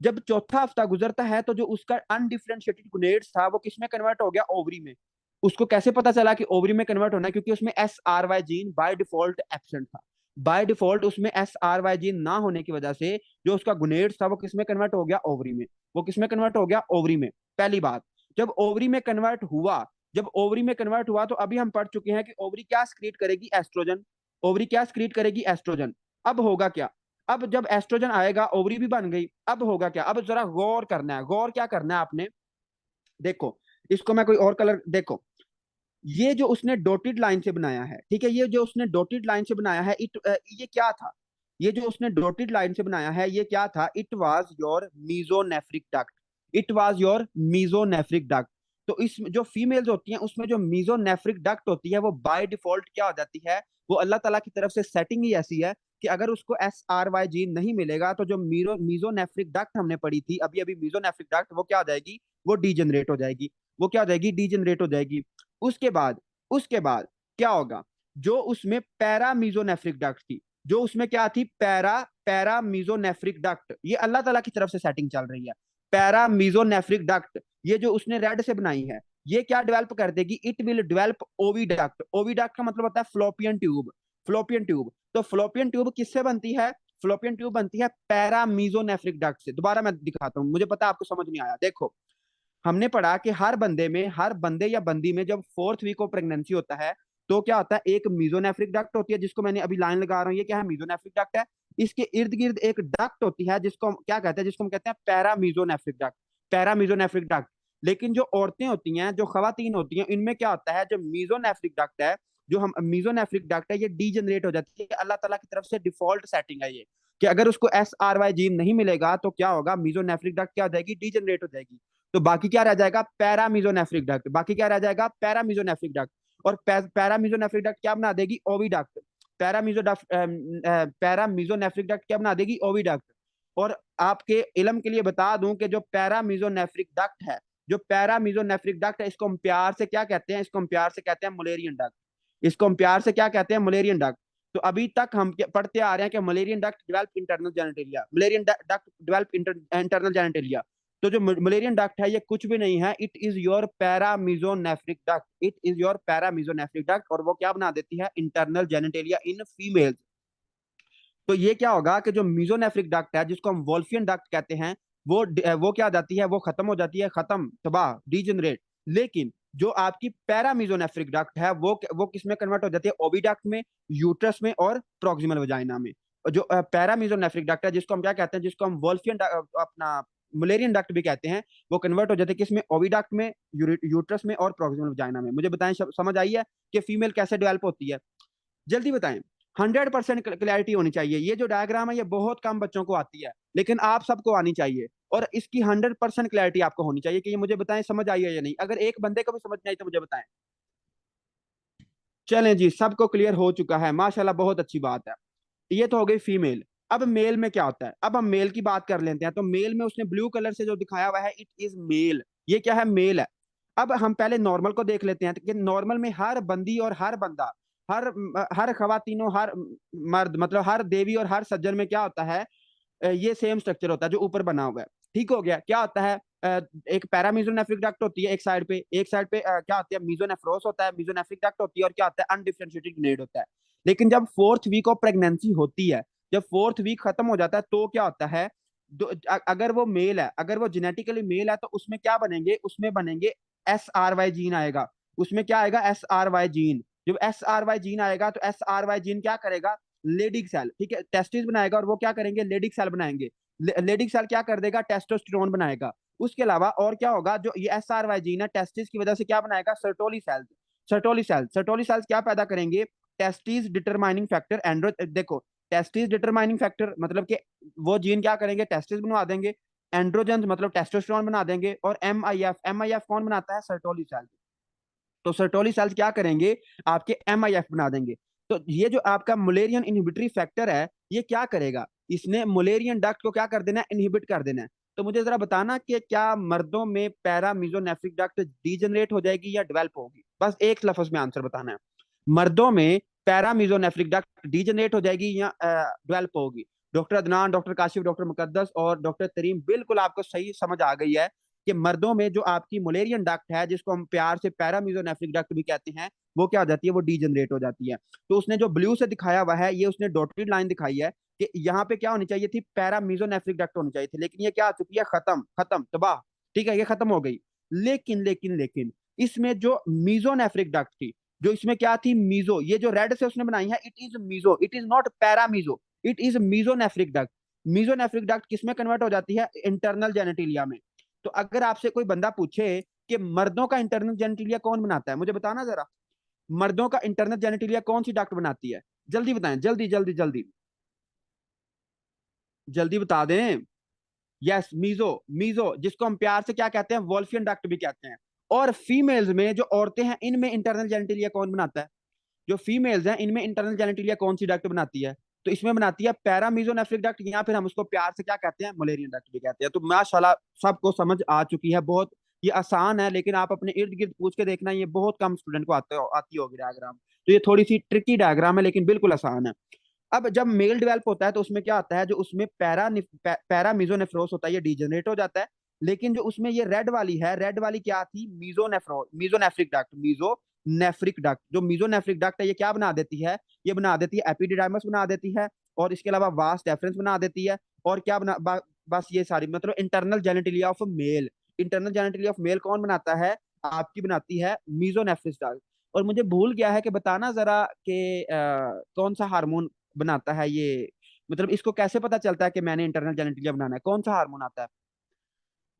जब चौथा हफ्ता गुजरता है तो जो उसका अनडिफरेंशिएटेड गुनेड्स था वो किसमें कन्वर्ट हो गया, ओवरी में। उसको कैसे पता चला कि ओवरी में कन्वर्ट होना है, क्योंकि उसमें S R Y gene by default absent था। बाय डिफॉल्ट उसमें एस आर वाई जीन ना होने की वजह से जो उसका गुनेड्स था वो किसमें कन्वर्ट हो गया, ओवरी में। वो किसमें कन्वर्ट हो गया, ओवरी में। पहली बात, जब ओवरी में कन्वर्ट हुआ, जब ओवरी में कन्वर्ट हुआ तो अभी हम पढ़ चुके हैं कि ओवरी क्या स्क्रीट करेगी, एस्ट्रोजन। ओवरी क्या स्क्रीट करेगी, एस्ट्रोजन। अब होगा क्या, अब जब एस्ट्रोजन आएगा ओवरी भी बन गई, अब होगा क्या, अब जरा गौर करना है, गौर क्या करना है आपने, देखो, इसको मैं कोई और कलर, देखो, ये जो उसने डॉटेड लाइन से बनाया है, ठीक है, ये जो उसने डॉटेड लाइन से बनाया है, ये क्या था, ये जो उसने डॉटेड लाइन से बनाया है ये क्या था, it was your mesonephric duct. It was your mesonephric duct. तो इस जो फीमेल्स होती हैं उसमें जो मीजोनेफ्रिक डक्ट होती है वो बाय डिफॉल्ट क्या हो जाती है, वो अल्लाह ताला की तरफ से सेटिंग ही ऐसी है कि अगर उसको एस आर वाई जीन नहीं मिलेगा तो जो मीजोनेफ्रिक डक्ट हमने पढ़ी थी अभी अभी, मीजोनेफ्रिक डक्ट वो क्या हो जाएगी, वो डीजनरेट हो जाएगी। वो क्या हो जाएगी, डीजनरेट हो जाएगी। उसके बाद, उसके बाद क्या होगा, जो उसमें पैरा मीजोनेफ्रिक डक्ट थी, जो उसमें क्या थी, पैरा पैरा मीजोनेफ्रिक डक्ट, ये अल्लाह ताला की तरफ से सेटिंग चल रही है। पैरा मीजोनेफ्रिक डक्ट, ये जो उसने रेड से बनाई है, ये क्या डेवलप कर देगी, it will develop oviduct. Oviduct का मतलब होता है फ्लोपियन ट्यूब। फ्लोपियन ट्यूब, तो फ्लोपियन ट्यूब किससे बनती है, फ्लोपियन ट्यूब बनती है पैरा मीजोनेफ्रिक डक्ट से। दोबारा मैं दिखाता हूं, मुझे पता है आपको समझ नहीं आया। देखो, हमने पढ़ा कि हर बंदे में, हर बंदे या बंदी में जब फोर्थ वीक ऑफ प्रेगनेंसी होता है तो क्या होता है, एक मीजोनेफ्रिक डक्ट होती है, जिसको मैंने अभी लाइन लगा रहा हूँ, ये क्या है, मीजोनेफ्रिक डक्ट है। इसके इर्द गिर्द एक डक्ट होती है जिसको हम क्या कहते हैं, जिसको हम कहते हैं पैरामीजोनेफ्रिक डक्ट। पैरामीजोनेफ्रिक डक्ट। लेकिन जो औरतें होती हैं, जो खवातीन होती हैं, इनमें क्या होता है, जो मीजोनेफ्रिक डक्ट है, जो हम मीजोनेफ्रिक डक्ट है, ये डीजनरेट हो जाती है। अल्लाह ताला की तरफ से डिफॉल्ट सेटिंग है ये, कि अगर उसको एस आर वाई जीन नहीं मिलेगा तो क्या होगा, मीजोनेफ्रिक डक्ट क्या हो जाएगी, डीजनरेट हो जाएगी। तो बाकी क्या रह जाएगा, पैरामीजोनेफ्रिक डक्ट। बाकी क्या रह जाएगा, पैरामीजोनेफ्रिक डक्ट। और पैरामीजोनेफ्रिक डक्ट क्या बना देगी, ओविडक्ट। पैरामीजोनेफ्रिक डक्ट क्या बना देगी, ओविडक्ट। और आपके इलम के लिए बता दूं कि जो पैरामीजोनेफ्रिक डक्ट है, जो पैरामीजोनेफ्रिक डक्ट है, इसको हम प्यार से क्या कहते हैं, इसको हम प्यार से कहते हैं मलेरियन डक्ट। इसको हम प्यार से क्या कहते हैं, मलेरियन डक्ट। तो अभी तक हम पढ़ते आ रहे हैं कि Mullerian duct develop internal genitalia, Mullerian duct develop internal genitalia. तो जो मलेरियन डक्ट है ये कुछ भी नहीं है, it is your paramesonephric duct. It is your paramesonephric duct, और वो क्या बना देती है, इंटरनल जेनेटेलिया इन फीमेल्स। तो ये क्या होगा कि जो मीजोनेफ्रिक डक्ट है, जिसको हम वोल्फियन डक्ट कहते हैं, वो क्या जाती है, वो खत्म हो जाती है, खत्म, तबाह, डीजनरेट। लेकिन जो आपकी पैरामीजोनेफ्रिक डक्ट है वो किस में कन्वर्ट हो जाती है, ओविडक्ट में, यूट्रस में और प्रोक्सिमल वजाइना में। जो पैरामीजोनेफ्रिक डक्ट है, जिसको हम क्या कहते हैं, जिसको हम वोल्फियन अपना मलेरियन डक्ट भी कहते हैं, वो कन्वर्ट हो जाते हैं किसमें, ओविडक्ट में, यूट्रस में और प्रोक्सिमल वजाइना में। मुझे बताएं, समझ आई है कि फीमेल कैसे डेवलप होती है, जल्दी बताएं। 100% क्लैरिटी होनी चाहिए। ये जो डायग्राम है ये बहुत कम बच्चों को आती है, लेकिन आप सबको आनी चाहिए, और इसकी 100% क्लैरिटी आपको होनी चाहिए कि ये मुझे बताएं समझ आई है या नहीं। अगर एक बंदे को भी समझ नहीं आई तो मुझे बताएं। चलें जी, सबको क्लियर हो चुका है, माशाल्लाह, बहुत अच्छी बात है। ये तो हो गई फीमेल। अब मेल में क्या होता है, अब हम मेल की बात कर लेते हैं। तो मेल में उसने ब्लू कलर से जो दिखाया हुआ है, इट इज मेल। ये क्या है, मेल है। अब हम पहले नॉर्मल को देख लेते हैं कि नॉर्मल में हर बंदी और हर बंदा, हर हर खवातीनों, हर मर्द, मतलब हर देवी और हर सज्जन में क्या होता है, ये सेम स्ट्रक्चर होता है जो ऊपर बना हुआ है। ठीक हो गया, क्या होता है, एक पैरामीजोनेफ्रिक डक्ट होती है एक साइड पे क्या होती है, मीजोनेफ्रोस होता है, मीजोनेफ्रिक डक्ट होती है, और क्या होता है, अनडिफरेंशिएटेड ग्नेड होता है। लेकिन जब 4th वीक ऑफ प्रेगनेंसी होती है, जब 4th वीक खत्म हो जाता है, तो क्या होता है, अगर वो मेल है, अगर वो जेनेटिकली मेल है, तो उसमें क्या बनेंगे, उसमें बनेंगे SRY जीन आएगा। उसमें क्या आएगा, SRY जीन। जब SRY जीन आएगा तो SRY जीन क्या करेगा, लेडिक सेल, ठीक है, टेस्टिस बनाएगा, और वो क्या करेंगे, लेडिक सेल बनाएंगे। लेडिक सेल क्या कर देगा, टेस्टोस्टेरोन बनाएगा। उसके अलावा और क्या होगा, जो ये SRY जीन है, टेस्टिस की वजह से क्या बनाएगा, सर्टोली सेल्स। सर्टोली सेल्स क्या पैदा करेंगे, टेस्टिस डिटरमाइनिंग फैक्टर एंड्रो, देखो, टेस्टिस डिटरमाइनिंग फैक्टर मतलब कि वो जीन क्या करेंगे, टेस्टिस बनवा देंगे। एंड्रोजन मतलब टेस्टोस्टेरोन बना देंगे। और एमआईएफ कौन बनाता है, सर्टोली सेल्स। तो सर्टोली सेल्स क्या करेंगे, आपके एमआईएफ बना देंगे। तो ये जो आपका मुलेरियन इनहिबिटरी फैक्टर है, ये क्या करेगा, इसने मुलेरियन डक्ट को क्या कर देना है, इनहिबिट कर देना है। तो मुझे जरा बताना कि क्या मर्दों में पैरामीजोनेफ्रिक डक्ट डीजनरेट हो जाएगी या डेवलप होगी, बस एक लफ्ज में आंसर बताना है। मर्दों में पैरामीजोनेफ्रिक डक्ट डीजनरेट हो जाएगी या डेवलप होगी। Doctor Adnan, doctor Kashif, doctor Muqaddas और डॉक्टर तरीम, बिल्कुल आपको सही समझ आ गई है कि मर्दों में जो आपकी मुलेरियन डक्ट है, जिसको हम प्यार से पैरामीजोनेफ्रिक डक्ट भी कहते हैं, वो क्या हो जाती है, वो डीजनरेट हो जाती है। तो उसने जो ब्लू से दिखाया हुआ है, ये उसने डॉटेड लाइन दिखाई है कि यहाँ पे क्या होनी चाहिए थी, पैरामीजोनेफ्रिक डक्ट होनी चाहिए थी, लेकिन ये क्या आ चुकी है, खत्म खत्म तबाह। ठीक है, ये खत्म हो गई। लेकिन इसमें जो मीजोनेफ्रिक डक्ट थी, जो इसमें क्या थी, मीजो, ये जो रेड से उसने बनाई है, it is meso, it is not parameso, it is mesonephric duct. Mesonephric duct किसमें कन्वर्ट हो जाती है, इंटरनल जेनेटिलिया में। तो अगर आपसे कोई बंदा पूछे कि मर्दों का इंटरनल जेनेटिलिया कौन बनाता है, मुझे बताना जरा, मर्दों का इंटरनल जेनेटिलिया कौन सी डक्ट बनाती है, जल्दी बताएं, जल्दी जल्दी जल्दी जल्दी बता दें। Yes, meso. मीजो, जिसको हम प्यार से क्या कहते हैं, वोल्फियन डक्ट भी कहते हैं। और फीमेल्स में जो औरतें हैं, इनमें इंटरनल जेनेटिलिया कौन बनाता है, जो फीमेल्स हैं, इनमें इंटरनल जेनेटिलिया कौन सी डक्ट बनाती है, तो इसमें बनाती है पैरामीजोनेफ्रिक डक्ट, या फिर हम उसको प्यार से क्या कहते हैं, मलेरियन डक्ट भी कहते हैं। तो माशाल्लाह सबको समझ आ चुकी है, बहुत ये आसान है, लेकिन आप अपने इर्द गिर्द पूछ के देखना, ये बहुत कम स्टूडेंट को आती होगी डायग्राम। तो ये थोड़ी सी ट्रिकी डायग्राम है, लेकिन बिल्कुल आसान है। अब जब मेल डेवलप होता है, तो उसमें क्या होता है, जो उसमें पैरामीजोनेफ्रोस होता है, ये डीजनरेट हो जाता है। लेकिन जो उसमें ये रेड वाली है, रेड वाली क्या थी, मीजोनेफ्रिक डक्ट, मीजोनेफ्रिक डक्ट, जो मीजोनेफ्रिक डक्ट है, ये क्या बना देती है, ये बना देती है एपिडिडाइमस बना देती है, और इसके अलावा वास डेफरेंस बना देती है। और क्या बस ये सारी मतलब internal genitalia of male, internal genitalia of male कौन बनाता है, आपकी बनाती है मीजोनेफ्रिक डक्ट। और मुझे भूल गया है कि बताना जरा कि कौन सा हार्मोन बनाता है ये, मतलब इसको कैसे पता चलता है कि मैंने इंटरनल जेनेटिलिया बनाना है, कौन सा हार्मोन आता है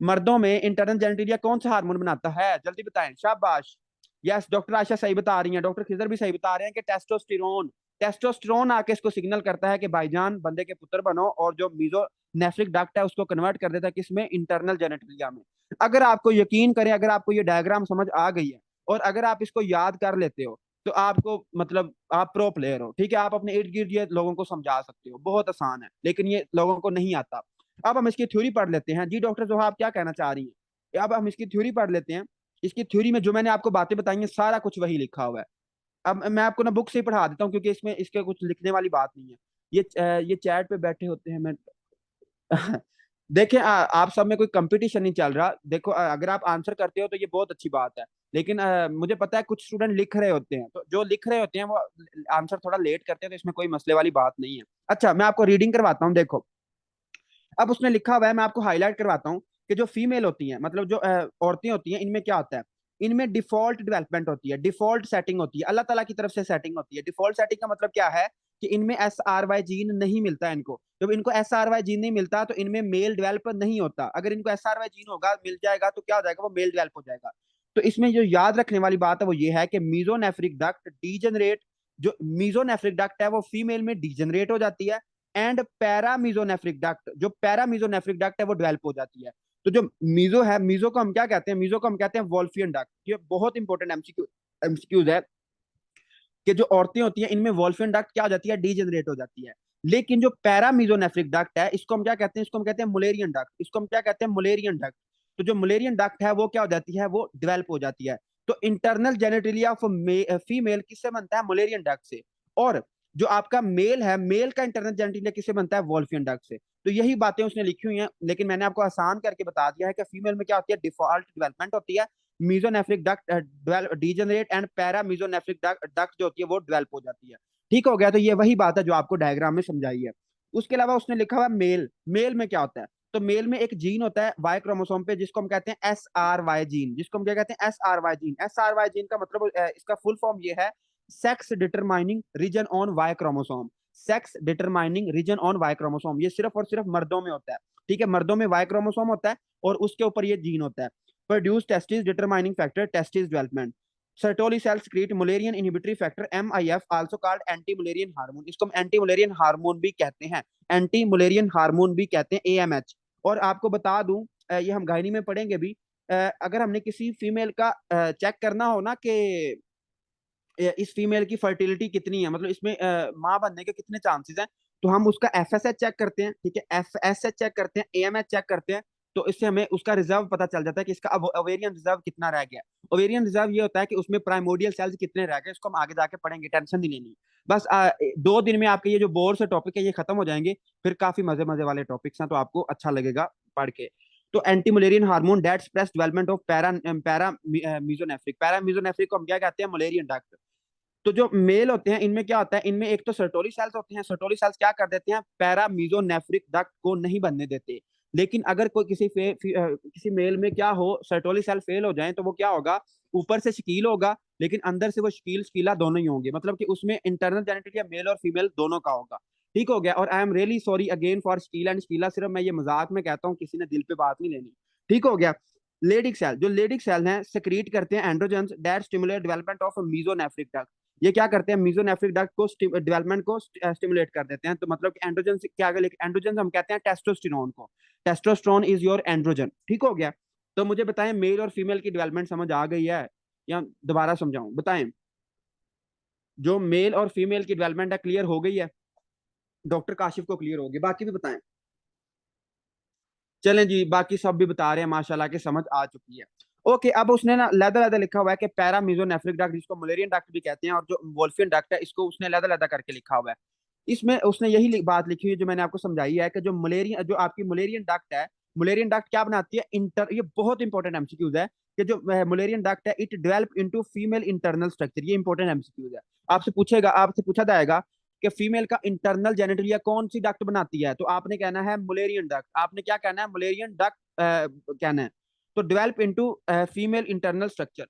मर्दों में, इंटरनल जेनेटिलिया कौन सा हार्मोन बनाता है, जल्दी बताएं, शाबाश। यस, डॉक्टर आशा सही बता रही हैं, डॉक्टर खिजर भी सही बता रहे हैं कि टेस्टोस्टेरोन। टेस्टोस्टेरोन आके इसको सिग्नल करता है कि भाईजान बंदे के पुत्र बनो, और जो मीजोनेफ्रिक डक्ट है, उसको कन्वर्ट कर देता है किसमें, इंटरनल जेनेटिलिया में। अगर आपको यकीन करें, अगर आपको ये डायग्राम समझ आ गई है, और अगर आप इसको याद कर लेते हो, तो आपको मतलब आप प्रो प्लेयर हो, ठीक है, आप अपने इर्द गिर्द ये लोगों को समझा सकते हो, बहुत आसान है, लेकिन ये लोगों को नहीं आता। अब हम इसकी थ्योरी पढ़ लेते हैं। जी डॉक्टर जोहा, आप क्या कहना चाह रही हैं, अब हम इसकी थ्योरी पढ़ लेते हैं। इसकी थ्योरी में जो मैंने आपको बातें बताई हैं, सारा कुछ वही लिखा हुआ है। अब मैं आपको ना बुक से ही पढ़ा देता हूँ, क्योंकि इसमें इसके कुछ लिखने वाली बात नहीं है। ये चैट पे बैठे होते हैं, मैं देखें, आप सब में कोई कंपटीशन नहीं चल रहा। देखो, अगर आप आंसर करते हो तो ये बहुत अच्छी बात है, लेकिन मुझे पता है कुछ स्टूडेंट लिख रहे होते हैं, तो जो लिख रहे होते हैं वो आंसर थोड़ा लेट करते हैं, तो इसमें कोई मसले वाली बात नहीं है। अच्छा, मैं आपको रीडिंग करवाता हूँ, देखो। अब उसने लिखा हुआ है, मैं आपको हाईलाइट करवाता हूँ कि जो फीमेल होती हैं, मतलब जो औरतें होती हैं, इनमें क्या होता है, इनमें डिफॉल्ट डेवलपमेंट होती है, डिफॉल्ट सेटिंग होती है, अल्लाह ताला की तरफ से सेटिंग होती है। डिफॉल्ट सेटिंग का मतलब क्या है कि इनमें SRY जीन नहीं मिलता है इनको। जब इनको SRY जीन नहीं मिलता, तो इनमें मेल डेवलप नहीं होता। अगर इनको SRY जीन होगा, मिल जाएगा, तो क्या हो जाएगा, वो मेल डेवलप हो जाएगा। तो इसमें जो याद रखने वाली बात है, वो ये है कि मीजोनेफ्रिक डक्ट डीजनरेट, जो मीजोनेफ्रिक डक्ट है, वो फीमेल में डीजनरेट हो जाती है। एंड पैरामीजोनेफ्रिक डक्ट, जो पैरामीजोनेफ्रिक डक्ट है, वो डेवलप हो जाती है। तो जो मीजो है, मीजो को हम क्या कहते हैं, मीजो को हम कहते हैं वोल्फियन डक्ट। ये बहुत इंपॉर्टेंट एमसीक्यूज है कि जो औरतें होती हैं, इनमें वोल्फियन डक्ट क्या हो जाती है, डीजनरेट हो जाती है। लेकिन जो पैरामीजोनेफ्रिक डक्ट है, इसको हम क्या कहते हैं, इसको हम कहते हैं मुलेरियन डक्ट, इसको हम क्या कहते हैं, मुलेरियन डक्ट। तो जो मुलेरियन डक्ट है, वो क्या हो जाती है, वो डेवलप हो जाती है। तो इंटरनल जेनेटिलिया ऑफ फीमेल किससे बनता है, मुलेरियन डक्ट से। और जो आपका मेल है, मेल का इंटरनल जेनेटिलिया किससे बनता है, वोल्फियन डक्ट से। तो यही बातें उसने लिखी हुई हैं, लेकिन मैंने आपको आसान करके बता दिया है कि फीमेल में क्या होती है, डिफॉल्ट डेवलपमेंट होती है, mesonephric duct degenerate and para mesonephric duct जो होती है वो डेवलप हो जाती है। ठीक हो गया, तो ये वही बात है जो आपको डायग्राम में समझाई है। उसके अलावा उसने लिखा हुआ मेल, मेल में क्या होता है, तो मेल में एक जीन होता है वाई क्रोमोसोम पे जिसको हम कहते हैं SRY जीन, जिसको हम क्या कहते हैं, SRY जीन। SRY जीन का मतलब इसका फुल फॉर्म ये है, sex determining region on Y chromosome. Sex determining region on Y chromosome, ये सिर्फ और सिर्फ मर्दों में होता है। ठीक है, मर्दों में वाई क्रोमोसोम होता है और उसके ऊपर ये जीन होता है। Produce testis determining factor, testis development. Sertoli cell secrete mullerian inhibitory factor MIF, also called anti mullerian hormone, इसको हम एंटी मुलेरियन हार्मोन भी कहते हैं, एंटी मुलेरियन हार्मोन भी कहते हैं, AMH। और आपको बता दूं, ये हम गायनी में पढ़ेंगे भी, अगर हमने किसी फीमेल का चेक करना हो ना कि इस फीमेल की फर्टिलिटी कितनी है, मतलब इसमें माँ बनने के कितने चांसेस हैं, तो हम उसका FSH चेक करते हैं, ठीक है, FSH चेक करते हैं, AMH चेक करते हैं, तो इससे हमें उसका रिजर्व पता चल जाता है कि इसका ओवेरियन रिजर्व कितना रह गया। ओवेरियन रिजर्व ये होता है कि उसमें प्राइमोडियल सेल्स कितने रह गए, इसको हम आगे जाके पढ़ेंगे, टेंशन नहीं लेनी। बस 2 दिन में आपके ये जो बोर्ड से टॉपिक है ये खत्म हो जाएंगे, फिर काफी मजे मजे वाले टॉपिक्स हैं, तो आपको अच्छा लगेगा पढ़ के। तो anti Mullerian hormone that suppress development of para mesonephric, para mesonephric को हम क्या कहते हैं, मलेरियन डक्ट। तो जो मेल होते हैं इनमें क्या होता है, इनमें एक तो सर्टोली सेल्स होते हैं, सर्टोली सेल्स क्या कर देते हैं, पैरामीजोनेफ्रिक डक्ट को नहीं बनने देते। लेकिन अगर कोई किसी मेल में क्या हो, सर्टोली सेल फेल हो जाए, तो वो क्या होगा, ऊपर से शकील होगा लेकिन अंदर से वो शकील शकीला दोनों ही होंगे, मतलब कि उसमें इंटरनल जेनेटिक मेल और फीमेल दोनों का होगा। ठीक हो गया, और I am really sorry again for Shakeel and Shakeela, सिर्फ मैं ये मजाक में कहता हूँ, किसी ने दिल पे बात नहीं लेनी। ठीक हो गया। लेडिक सेल, जो लेडिक सेल हैं सेक्रीट करते हैं androgens that stimulate development of mesonephric duct. ये क्या करते हैं, मीजोनेफ्रिक डक्ट को डेवलपमेंट को स्टिमुलेट कर देते हैं। तो मतलब कि एंड्रोजन से क्या, एंड्रोजन हम कहते हैं टेस्टोस्टेरोन को, टेस्टोस्टेरोन इज योर एंड्रोजन। ठीक हो गया, तो मुझे बताएं मेल और फीमेल की डेवलपमेंट समझ आ गई है या दोबारा समझाऊं, बताएं। जो मेल और फीमेल की डेवलपमेंट है क्लियर हो गई है, डॉक्टर काशिफ को क्लियर होगी, बाकी भी बताएं। चलें जी, बाकी सब भी बता रहे हैं माशाल्लाह के, समझ आ चुकी है। ओके, अब उसने ना लैदा लैदा लिखा हुआ है कि पैरामीजोनेफ्रिक डक्ट, जिसको मलेरियन डक्ट भी कहते हैं, और जो वोल्फियन डक्ट है इसको उसने लैदा लैदा करके लिखा हुआ है। इसमें उसने यही बात लिखी हुई है जो मैंने आपको समझाई है कि जो मलेरियन, जो आपकी मलेरियन डक्ट है, मलेरियन डक्ट क्या बनाती है, इंटर, ये बहुत इंपॉर्टेंट एमसीक्यूज है कि जो मलेरियन डक्ट है it develop into female internal structure, ये इंपॉर्टेंट एमसीक्यूज है। आपसे पूछेगा, आपसे पूछा जाएगा कि फीमेल का इंटरनल जेनेटलिया कौन सी डक्ट बनाती है, तो आपने कहना है मुलेरियन डक्ट, आपने क्या कहना है, मुलेरियन डक्ट कहना है। तो develop into female internal structure,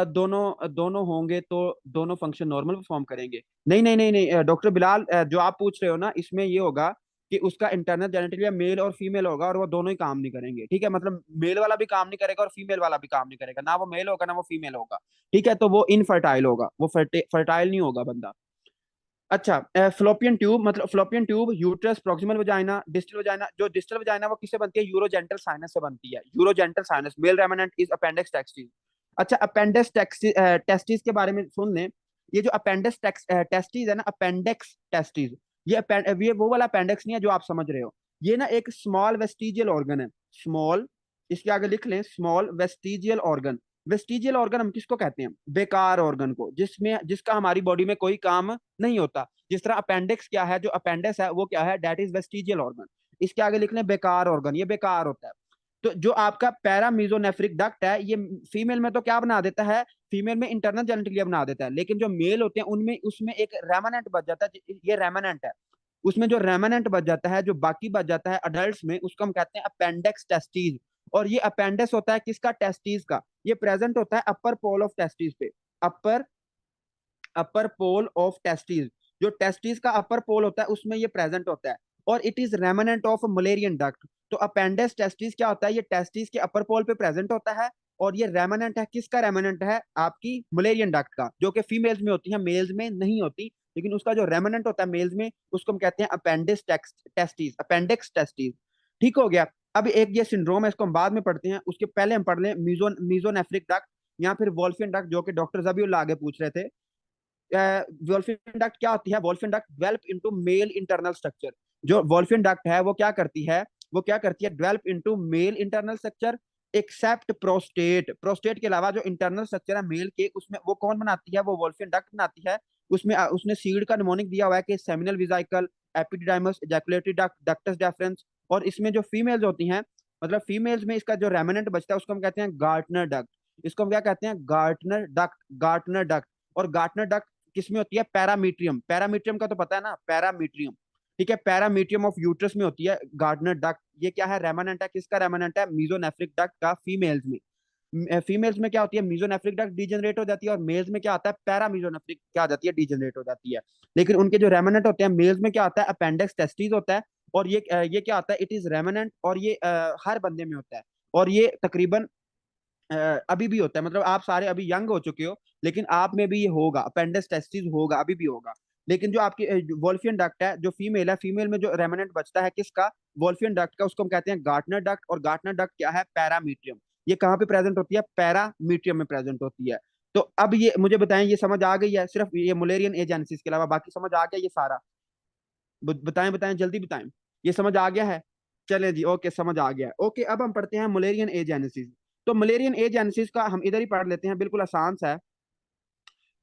दोनों दोनों होंगे तो दोनों फंक्शन नॉर्मल परफॉर्म करेंगे। नहीं नहीं नहीं नहीं, डॉक्टर बिलाल, जो आप पूछ रहे हो ना, इसमें ये होगा कि उसका इंटरनल जेनेटिलिया मेल और फीमेल होगा और वो दोनों ही काम नहीं करेंगे। ठीक है, मतलब मेल वाला भी काम नहीं करेगा और फीमेल वाला भी काम नहीं करेगा, ना वो मेल होगा ना वो फीमेल होगा। ठीक है, तो वो इनफर्टाइल होगा, वो फर्टाइल नहीं होगा बंदा। अच्छा, फ्लोपियन ट्यूब, मतलब fallopian tube, uterus, proximal vagina, distal vagina. जो डिस्टल वजाइना वो किससे बनती है, यूरोजेंटल साइनस से बनती है, urogenital sinus. Male remnant is appendix testis. अच्छा, अपेंडिक्स टेस्टिस के बारे में सुन लें। ये जो अपेंडिक्स टेस्टिस है ना, अपेंडिक्स टेस्टिस, ये वो वाला अपेंडिक्स नहीं है जो आप समझ रहे हो। ये ना एक स्मॉल वेस्टिजियल ऑर्गन है, स्मॉल, इसके आगे लिख लें, small vestigial organ. Vestigial organ हम किसको कहते हैं, बेकार ऑर्गन को, जिसमें जिसका हमारी बॉडी में कोई काम नहीं होता। जिस तरह अपेंडिक्स क्या है, जो अपेंडिक्स है वो क्या है, दैट इज वेस्टिजियल ऑर्गन। इसके आगे लिख लें बेकार ऑर्गन, ये बेकार होता है। तो जो आपका पैरामीजोनेफ्रिक डक्ट है, ये फीमेल में तो क्या बना देता है, फीमेल में इंटरनल जेनेटिलिया बना देता है, लेकिन जो मेल होते हैं उनमें उसमें एक रेमानेंट बच जाता है, ये रेमानेंट है। उसमें जो रेमानेंट बच जाता है, जो बाकी बच जाता है अडल्ट में, उसको हम कहते हैं अपेंडेक्स टेस्टीज। और ये अपेंडेक्स होता है किसका, टेस्टीज का। ये प्रेजेंट होता है अपर पोल ऑफ टेस्टीज पे, अपर अपर पोल ऑफ टेस्टीज। जो टेस्टीज का अपर पोल होता है उसमें ये प्रेजेंट होता है, और it is remnant of Mullerian duct. तो अपेंडेक्स टेस्टिस क्या होता है, ये टेस्टिस के अपर पोल पे प्रेजेंट होता है, और ये रेमनेंट है, किसका रेमनेंट है, आपकी मलेरियन डक्ट का, जो कि फीमेल्स में होती है, मेल्स में नहीं होती। लेकिन उसका जो रेमनेंट होता है मेल्स में, उसको हम कहते हैं अपेंडिक्स टेस्टिस, अपेंडिक्स टेस्टिस। ठीक हो गया। अब एक ये सिंड्रोम है, इसको हम बाद में पढ़ते हैं, उसके पहले हम पढ़ लें मीजोनेफ्रिक डक्ट या फिर वोल्फियन डक्ट, जो कि डॉक्टर जबीउल्लाह आगे पूछ रहे थे। वोल्फियन डक्ट क्या होती है, wolffian duct develop into male internal structure. जो वोल्फियन डक्ट है वो क्या करती है, वो क्या करती है, develop into male internal structure except prostate. Prostate के अलावा जो इंटरनल स्ट्रक्चर है मेल के, उसमें वो कौन बनाती है, वो वोल्फियन डक्ट बनाती है। उसमें उसने सीड का निमोनिक दिया हुआ है कि seminal vesicle, epididymis, ejaculatory duct, ductus deference. और इसमें जो फीमेल्स होती हैं, मतलब फीमेल्स में इसका जो रेमिनेंट बचता है उसको हम कहते हैं गार्टनर डक्ट। इसको हम क्या कहते हैं? Gartner duct, Gartner duct. और गार्टनर डक्ट किसमें होती है? पैरामीट्रियम। पैरामीट्रियम का तो पता है ना, पैरामीट्रियम, ठीक है, पैरामीट्रियम ऑफ यूट्रस में होती है गार्डनर डक्ट। ये क्या है? रेमानेंट है। किसका रेमानेंट है? मीजोनेफ्रिक डक्ट का, फीमेल्स में। फीमेल्स में क्या होती है? मीजोनेफ्रिक डक्ट डिजेनरेट हो जाती है, और मेल्स में क्या आता है? पैरामीजोनेफ्रिक क्या आ जाती है? डिजेनरेट हो जाती है। लेकिन उनके जो रेमानेंट होते हैं मेल्स में क्या आता है? अपेंडिक्स टेस्टिस होता है। और ये क्या आता है? It is remanent. और ये हर बंदे में होता है। और ये तकरीबन अभी भी होता है। मतलब आप सारे अभी यंग हो चुके हो, लेकिन आप में भी ये होगा, अपेंडिक्स टेस्टिस होगा, अभी भी होगा। लेकिन जो आपकी वोल्फियन डक्ट है, जो फीमेल है, फीमेल में जो रेमनेंट बचता है किसका? वोल्फियन डक्ट का, उसको हम कहते हैं गार्टनर डक्ट। और गार्टनर डक्ट क्या है? पैरामीट्रियम। ये कहाँ पे प्रेजेंट होती है? पैरामीट्रियम में प्रेजेंट होती है। तो अब ये मुझे बताएं, ये समझ आ गई है? सिर्फ ये मुलेरियन एजेंसिस के अलावा बाकी समझ आ गया ये सारा? बताएं बताएं, जल्दी बताएं। ये समझ आ गया है? चले जी, ओके, समझ आ गया। ओके, अब हम पढ़ते हैं मलेरियन एजेंसिस। तो मलेरियन एजेंसिस का हम इधर ही पढ़ लेते हैं, बिल्कुल आसान सा है।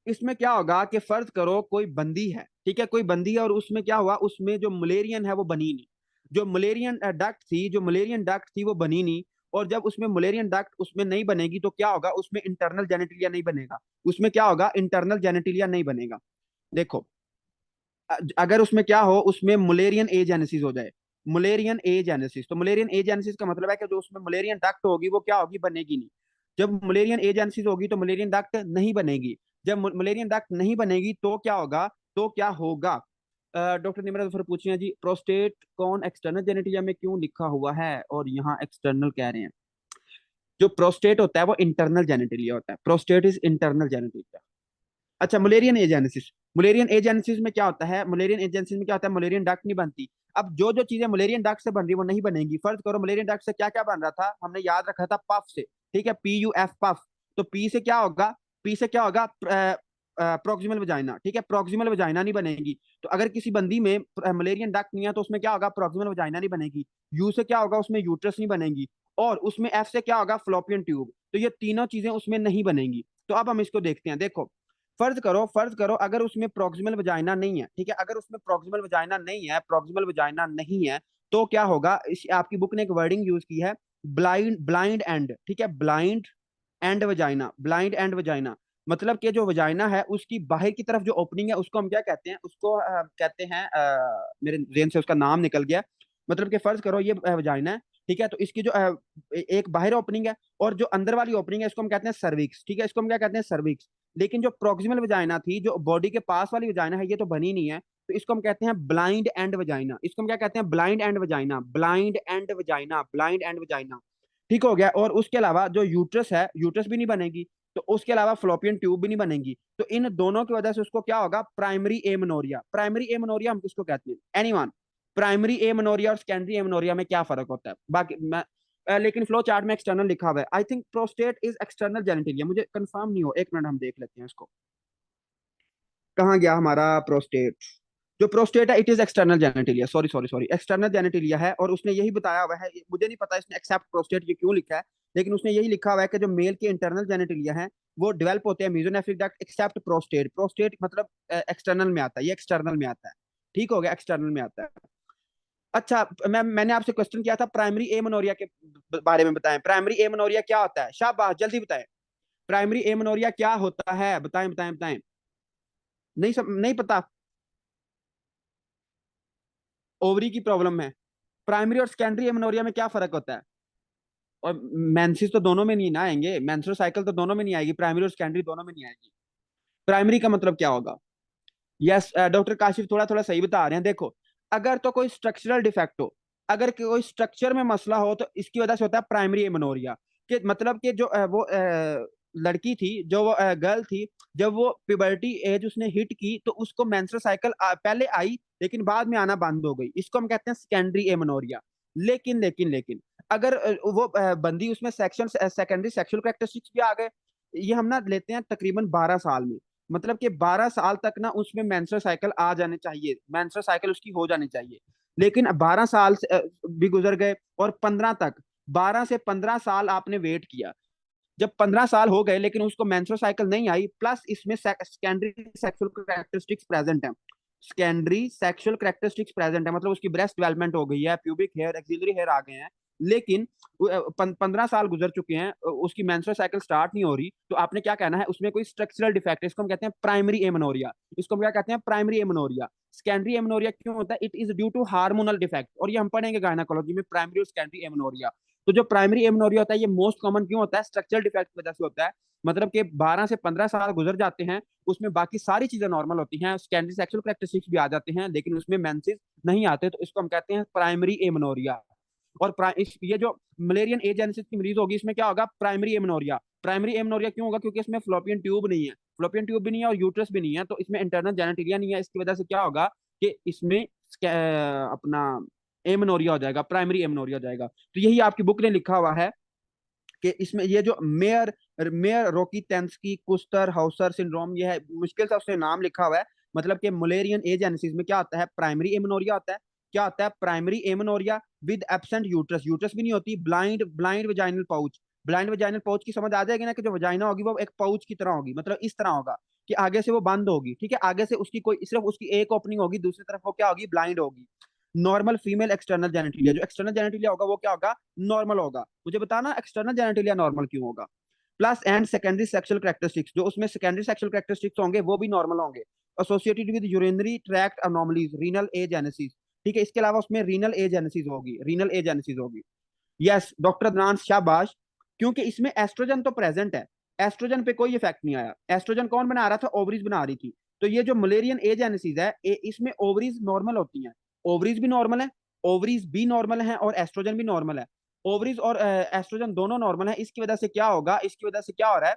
इसमें क्या होगा कि फर्ज करो कोई बंदी है, ठीक है, कोई बंदी है, और उसमें क्या हुआ? उसमें जो मलेरियन है वो बनी नहीं। जो मलेरियन डक्ट थी, जो मलेरियन डक्ट थी वो बनी नहीं। और जब उसमें मलेरियन डक्ट उसमें नहीं बनेगी तो क्या होगा? उसमें इंटरनल जेनेटिलिया नहीं बनेगा। उसमें क्या होगा? इंटरनल जेनेटिलिया नहीं बनेगा। देखो, अगर उसमें क्या हो, उसमें मुलेरियन एजेनेसिस हो जाए, मुलेरियन एजेनेसिस, तो मुलेरियन एजेनेसिस का मतलब है कि जो उसमें मुलेरियन डक्ट होगी वो क्या होगी? बनेगी नहीं। जब मुलेरियन एजेनेसिस होगी तो मुलेरियन डक्ट नहीं बनेगी। जब मुलेरियन डक्ट नहीं बनेगी तो क्या होगा? तो क्या होगा? डॉक्टर निमरा फिर पूछिए जी, प्रोस्टेट कौन एक्सटर्नल जेनेटिलिया में क्यों लिखा हुआ है और यहाँ एक्सटर्नल कह रहे हैं? जो प्रोस्टेट होता है वो इंटरनल जेनेटिलिया होता है। Prostate is internal genitalia. अच्छा, मलेरियन एजेंसिस, मलेरियन एजेंसिस में क्या होता है? मलेरियन एजेंसिस में क्या होता है? मलेरियन डक्ट नहीं बनती। अब जो जो चीजें मलेरियन डक्ट से बन रही वो नहीं बनेंगी। फर्ज करो मलेरियन डक्ट से क्या क्या बन रहा था, हमने याद रखा था पफ से, ठीक है, PUF, पफ। तो पी से क्या होगा? पी से क्या होगा? प्रोक्सिमल वजाइना, ठीक है, प्रोक्सिमल वजाइना नहीं बनेगी। तो अगर किसी बंदी में मलेरियन डक्ट नहीं है तो उसमें क्या होगा? प्रोक्सिमल वजाइना नहीं बनेगी। यू से क्या होगा? उसमें यूट्रस नहीं बनेगी। और उसमें एफ से क्या होगा? Fallopian tube. तो ये तीनों चीजें उसमें नहीं बनेंगी। तो अब हम इसको देखते हैं। देखो, फर्ज करो अगर उसमें प्रोक्सिमल वजाइना नहीं है, ठीक है, अगर उसमें प्रोक्सिमल वजाइना नहीं है, प्रोक्सिमल वजाइना नहीं है, तो क्या होगा? आपकी बुक ने एक वर्डिंग यूज की है, ब्लाइंड ब्लाइंड एंड, ठीक है, blind and vagina, blind and vagina. मतलब कि जो वजाइना है उसकी बाहर की तरफ जो ओपनिंग है उसको हम क्या कहते हैं? उसको कहते हैं, मेरे जेन से उसका नाम निकल गया। मतलब कि फर्ज करो ये वजाइना है, ठीक है, तो इसकी जो एक बाहर ओपनिंग है और जो अंदर वाली ओपनिंग है इसको हम कहते हैं सर्विक्स, ठीक है, इसको हम क्या कहते हैं? सर्विक्स। लेकिन जो प्रोक्सिमल वजाइना थी, जो बॉडी के पास वाली वजाइना है, ये तो बनी नहीं है, तो इसको हम कहते हैं ब्लाइंड एंड वजाइना। इसको हम क्या कहते हैं? Blind and vagina, blind and vagina, blind and vagina. ठीक हो गया। और उसके अलावा जो यूट्रस है, यूट्रस भी नहीं बनेगी। तो उसके अलावा फ्लोपियन ट्यूब भी नहीं बनेगी। तो इन दोनों की वजह से उसको क्या होगा? Primary amenorrhoea. प्राइमरी एमनोरिया हम किसको कहते हैं? एनीवन? प्राइमरी एमनोरिया और सेकेंडरी एमनोरिया में क्या फर्क होता है? बाकी मैं लेकिन फ्लो चार्ट में एक्सटर्नल लिखा हुआ है। I think prostate is external genitalia, मुझे कंफर्म नहीं हो, एक मिनट हम देख लेते हैं इसको। कहाँ गया हमारा प्रोस्टेट? जो प्रोस्टेट है it is external genitalia, sorry sorry sorry, external genitalia है। और उसने यही बताया हुआ है, मुझे नहीं पता इसने एक्सेप्ट प्रोस्टेट ये क्यों लिखा है, लेकिन उसने यही लिखा हुआ है कि जो मेल के इंटरनल जेनेटिलिया है वो डेवलप होते हैं mesonephric duct except prostate. Prostate मतलब एक्सटर्नल में आता है, ये एक्सटर्नल में आता है। ठीक हो गया, एक्सटर्नल में आता है। अच्छा, मैंने आपसे क्वेश्चन किया था प्राइमरी एमनोरिया के बारे में, बताएं प्राइमरी एमनोरिया क्या होता है? शाबाश, जल्दी बताएं, प्राइमरी एमनोरिया क्या होता है? बताएं बताएं बताएं। नहीं पता? ओवरी की प्रॉब्लम है। प्राइमरी और सेकेंडरी एमनोरिया में क्या फर्क होता है? और मेंसेस तो दोनों में नहीं ना आएंगे, मेंस्ट्रुअल साइकिल तो दोनों में नहीं आएगी, प्राइमरी और सेकेंडरी दोनों में नहीं आएगी। प्राइमरी का मतलब क्या होगा? यस, डॉक्टर काशिफ थोड़ा थोड़ा सही बता रहे हैं। देखो, अगर तो कोई स्ट्रक्चरल डिफेक्ट हो, अगर कोई स्ट्रक्चर में मसला हो तो इसकी वजह से होता है प्राइमरी एमनोरिया। कि मतलब कि जो वो लड़की थी, जो वो गर्ल थी, जब वो प्यूबर्टी एज उसने हिट की तो उसको मेंस्ट्रुअल साइकिल पहले आई लेकिन बाद में आना बंद हो गई, इसको हम कहते हैं सेकेंडरी एमनोरिया। लेकिन अगर वो बंदी उसमें सेक्शन सेकेंडरी सेक्सुअल कैरेक्टरिस्टिक्स भी आ गए, ये हम ना लेते हैं तकरीबन 12 साल में। मतलब कि 12 साल तक ना उसमें मेंस्ट्रुअल साइकिल आ जाने चाहिए, मेंस्ट्रुअल साइकिल उसकी हो जानी चाहिए। लेकिन 12 साल से भी गुजर गए, और 15 तक, 12 से 15 साल आपने वेट किया। जब 15 साल हो गए लेकिन उसको मेंस्ट्रुअल साइकिल नहीं आई, प्लस इसमें सेकेंडरी सेक्सुअल कैरेक्टरिस्टिक्स प्रेजेंट है, सेकेंडरी सेक्सुअल कैरेक्टरिस्टिक्स प्रेजेंट है, मतलब उसकी ब्रेस्ट डेवलपमेंट हो गई है, प्यूबिक हेयर, एक्सिलरी हेयर आ गए हैं, लेकिन 15 साल गुजर चुके हैं, उसकी मेंस्ट्रुअल साइकिल स्टार्ट नहीं हो रही, तो आपने क्या कहना है, उसमें कोई स्ट्रक्चरल डिफेक्ट है, इसको हम कहते हैं प्राइमरी एमेनोरिया। इसको हम क्या कहते हैं, प्राइमरी एमेनोरिया। सेकेंडरी एमेनोरिया क्यों होता है, it is due to hormonal defect, और ये हम पढ़ेंगे गायनाकोलॉजी में, प्राइमरी और सेकेंडरी एमेनोरिया। तो जो प्राइमरी एमेनोरिया होता है ये मोस्ट कॉमन क्यों होता है, स्ट्रक्चरल डिफेक्ट की वजह से होता है, मतलब कि 12 से 15 साल गुजर जाते हैं, उसमें बाकी सारी चीजें नॉर्मल होती हैं, सेकेंडरी सेक्सुअल कैरेक्टरिस्टिक्स भी आ जाते हैं, लेकिन उसमें मेंसेस नहीं आते, तो इसको हम कहते हैं प्राइमरी एमेनोरिया। और ये जो मलेरियन एजेंसिस की मरीज होगी, इसमें क्या होगा, प्राइमरी एमेनोरिया। प्राइमरी एमेनोरिया क्यों होगा, क्योंकि इसमें फ्लोपियन ट्यूब नहीं है, फ्लोपियन ट्यूब भी नहीं है और यूट्रस भी नहीं है, तो इसमें इंटरनल जेनेटिलिया नहीं है, इसकी वजह से क्या होगा कि इसमें अपना एमेनोरिया हो जाएगा, प्राइमरी एमेनोरिया हो जाएगा। तो यही आपकी बुक ने लिखा हुआ है कि इसमें ये जो मेयर मेयर रोकीटेंस्की कुस्टर हाउसर सिंड्रोम, ये है, मुश्किल से उसने नाम लिखा हुआ है, मतलब कि मलेरियन एजेंसिस में क्या होता है, प्राइमरी एमेनोरिया होता है। क्या होता है, primary amenorrhea with absent uterus, uterus भी नहीं होती, blind blind vaginal pouch. Blind vaginal pouch की समझ आ जाएगी ना, कि जो वजाइना होगी वो एक पाउच की तरह होगी, मतलब इस तरह होगा कि आगे से वो बंद होगी, ठीक है, आगे से उसकी कोई सिर्फ उसकी एक ओपनिंग होगी, दूसरी तरफ वो क्या होगी, ब्लाइंड होगी। नॉर्मल फीमेल एक्सटर्नल जेनेटिलिया, जो एक्सटर्नल जेनेटिलिया होगा वो क्या होगा, नॉर्मल होगा। मुझे बताना एक्सटर्नल जेनेटिलिया नॉर्मल क्यों होगा। Plus and secondary sexual characteristics, जो उसमें सेकेंडरी सेक्सुअल कैरेक्टरिस्टिक्स होंगे वो भी नॉर्मल होंगे, associated with urinary tract anomalies, renal agenesis, ठीक है, इसके अलावा उसमें रीनल एजेनेसिस होगी, रीनल एजेनेसिस होगी। यस डॉक्टर अदनान शाबाश, क्योंकि इसमें एस्ट्रोजन तो प्रेजेंट है, एस्ट्रोजन पे कोई इफेक्ट नहीं आया। एस्ट्रोजन कौन बना रहा था, ओवरीज बना रही थी। तो ये जो मलेरियन एजेनेसिस है, इसमें ओवरीज नॉर्मल होती हैं, ओवरीज भी नॉर्मल है, ओवरीज भी नॉर्मल है और एस्ट्रोजन भी नॉर्मल है, ओवरीज और एस्ट्रोजन दोनों नॉर्मल है। इसकी वजह से क्या होगा, इसकी वजह से क्या हो रहा है,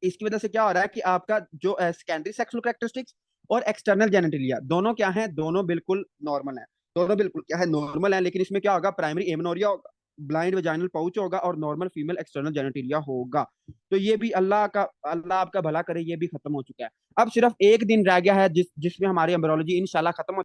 इसकी वजह से क्या हो रहा है कि आपका जो सेकेंडरी सेक्सुअल कैरेक्टरिस्टिक्स और एक्सटर्नल जेनेटिलिया दोनों क्या है, दोनों बिल्कुल नॉर्मल है, दोनों बिल्कुल क्या है, नॉर्मल है। लेकिन इसमें क्या होगा, प्राइमरी एमेनोरिया होगा, ब्लाइंड वजाइनल पाउच होगा और नॉर्मल फीमेल एक्सटर्नल जेनेटिलिया होगा। तो ये भी अल्लाह आपका भला करे, ये भी खत्म हो चुका है। अब सिर्फ एक दिन रह गया है जिसमें हमारी एम्ब्रियोलॉजी इंशाल्लाह खत्म हो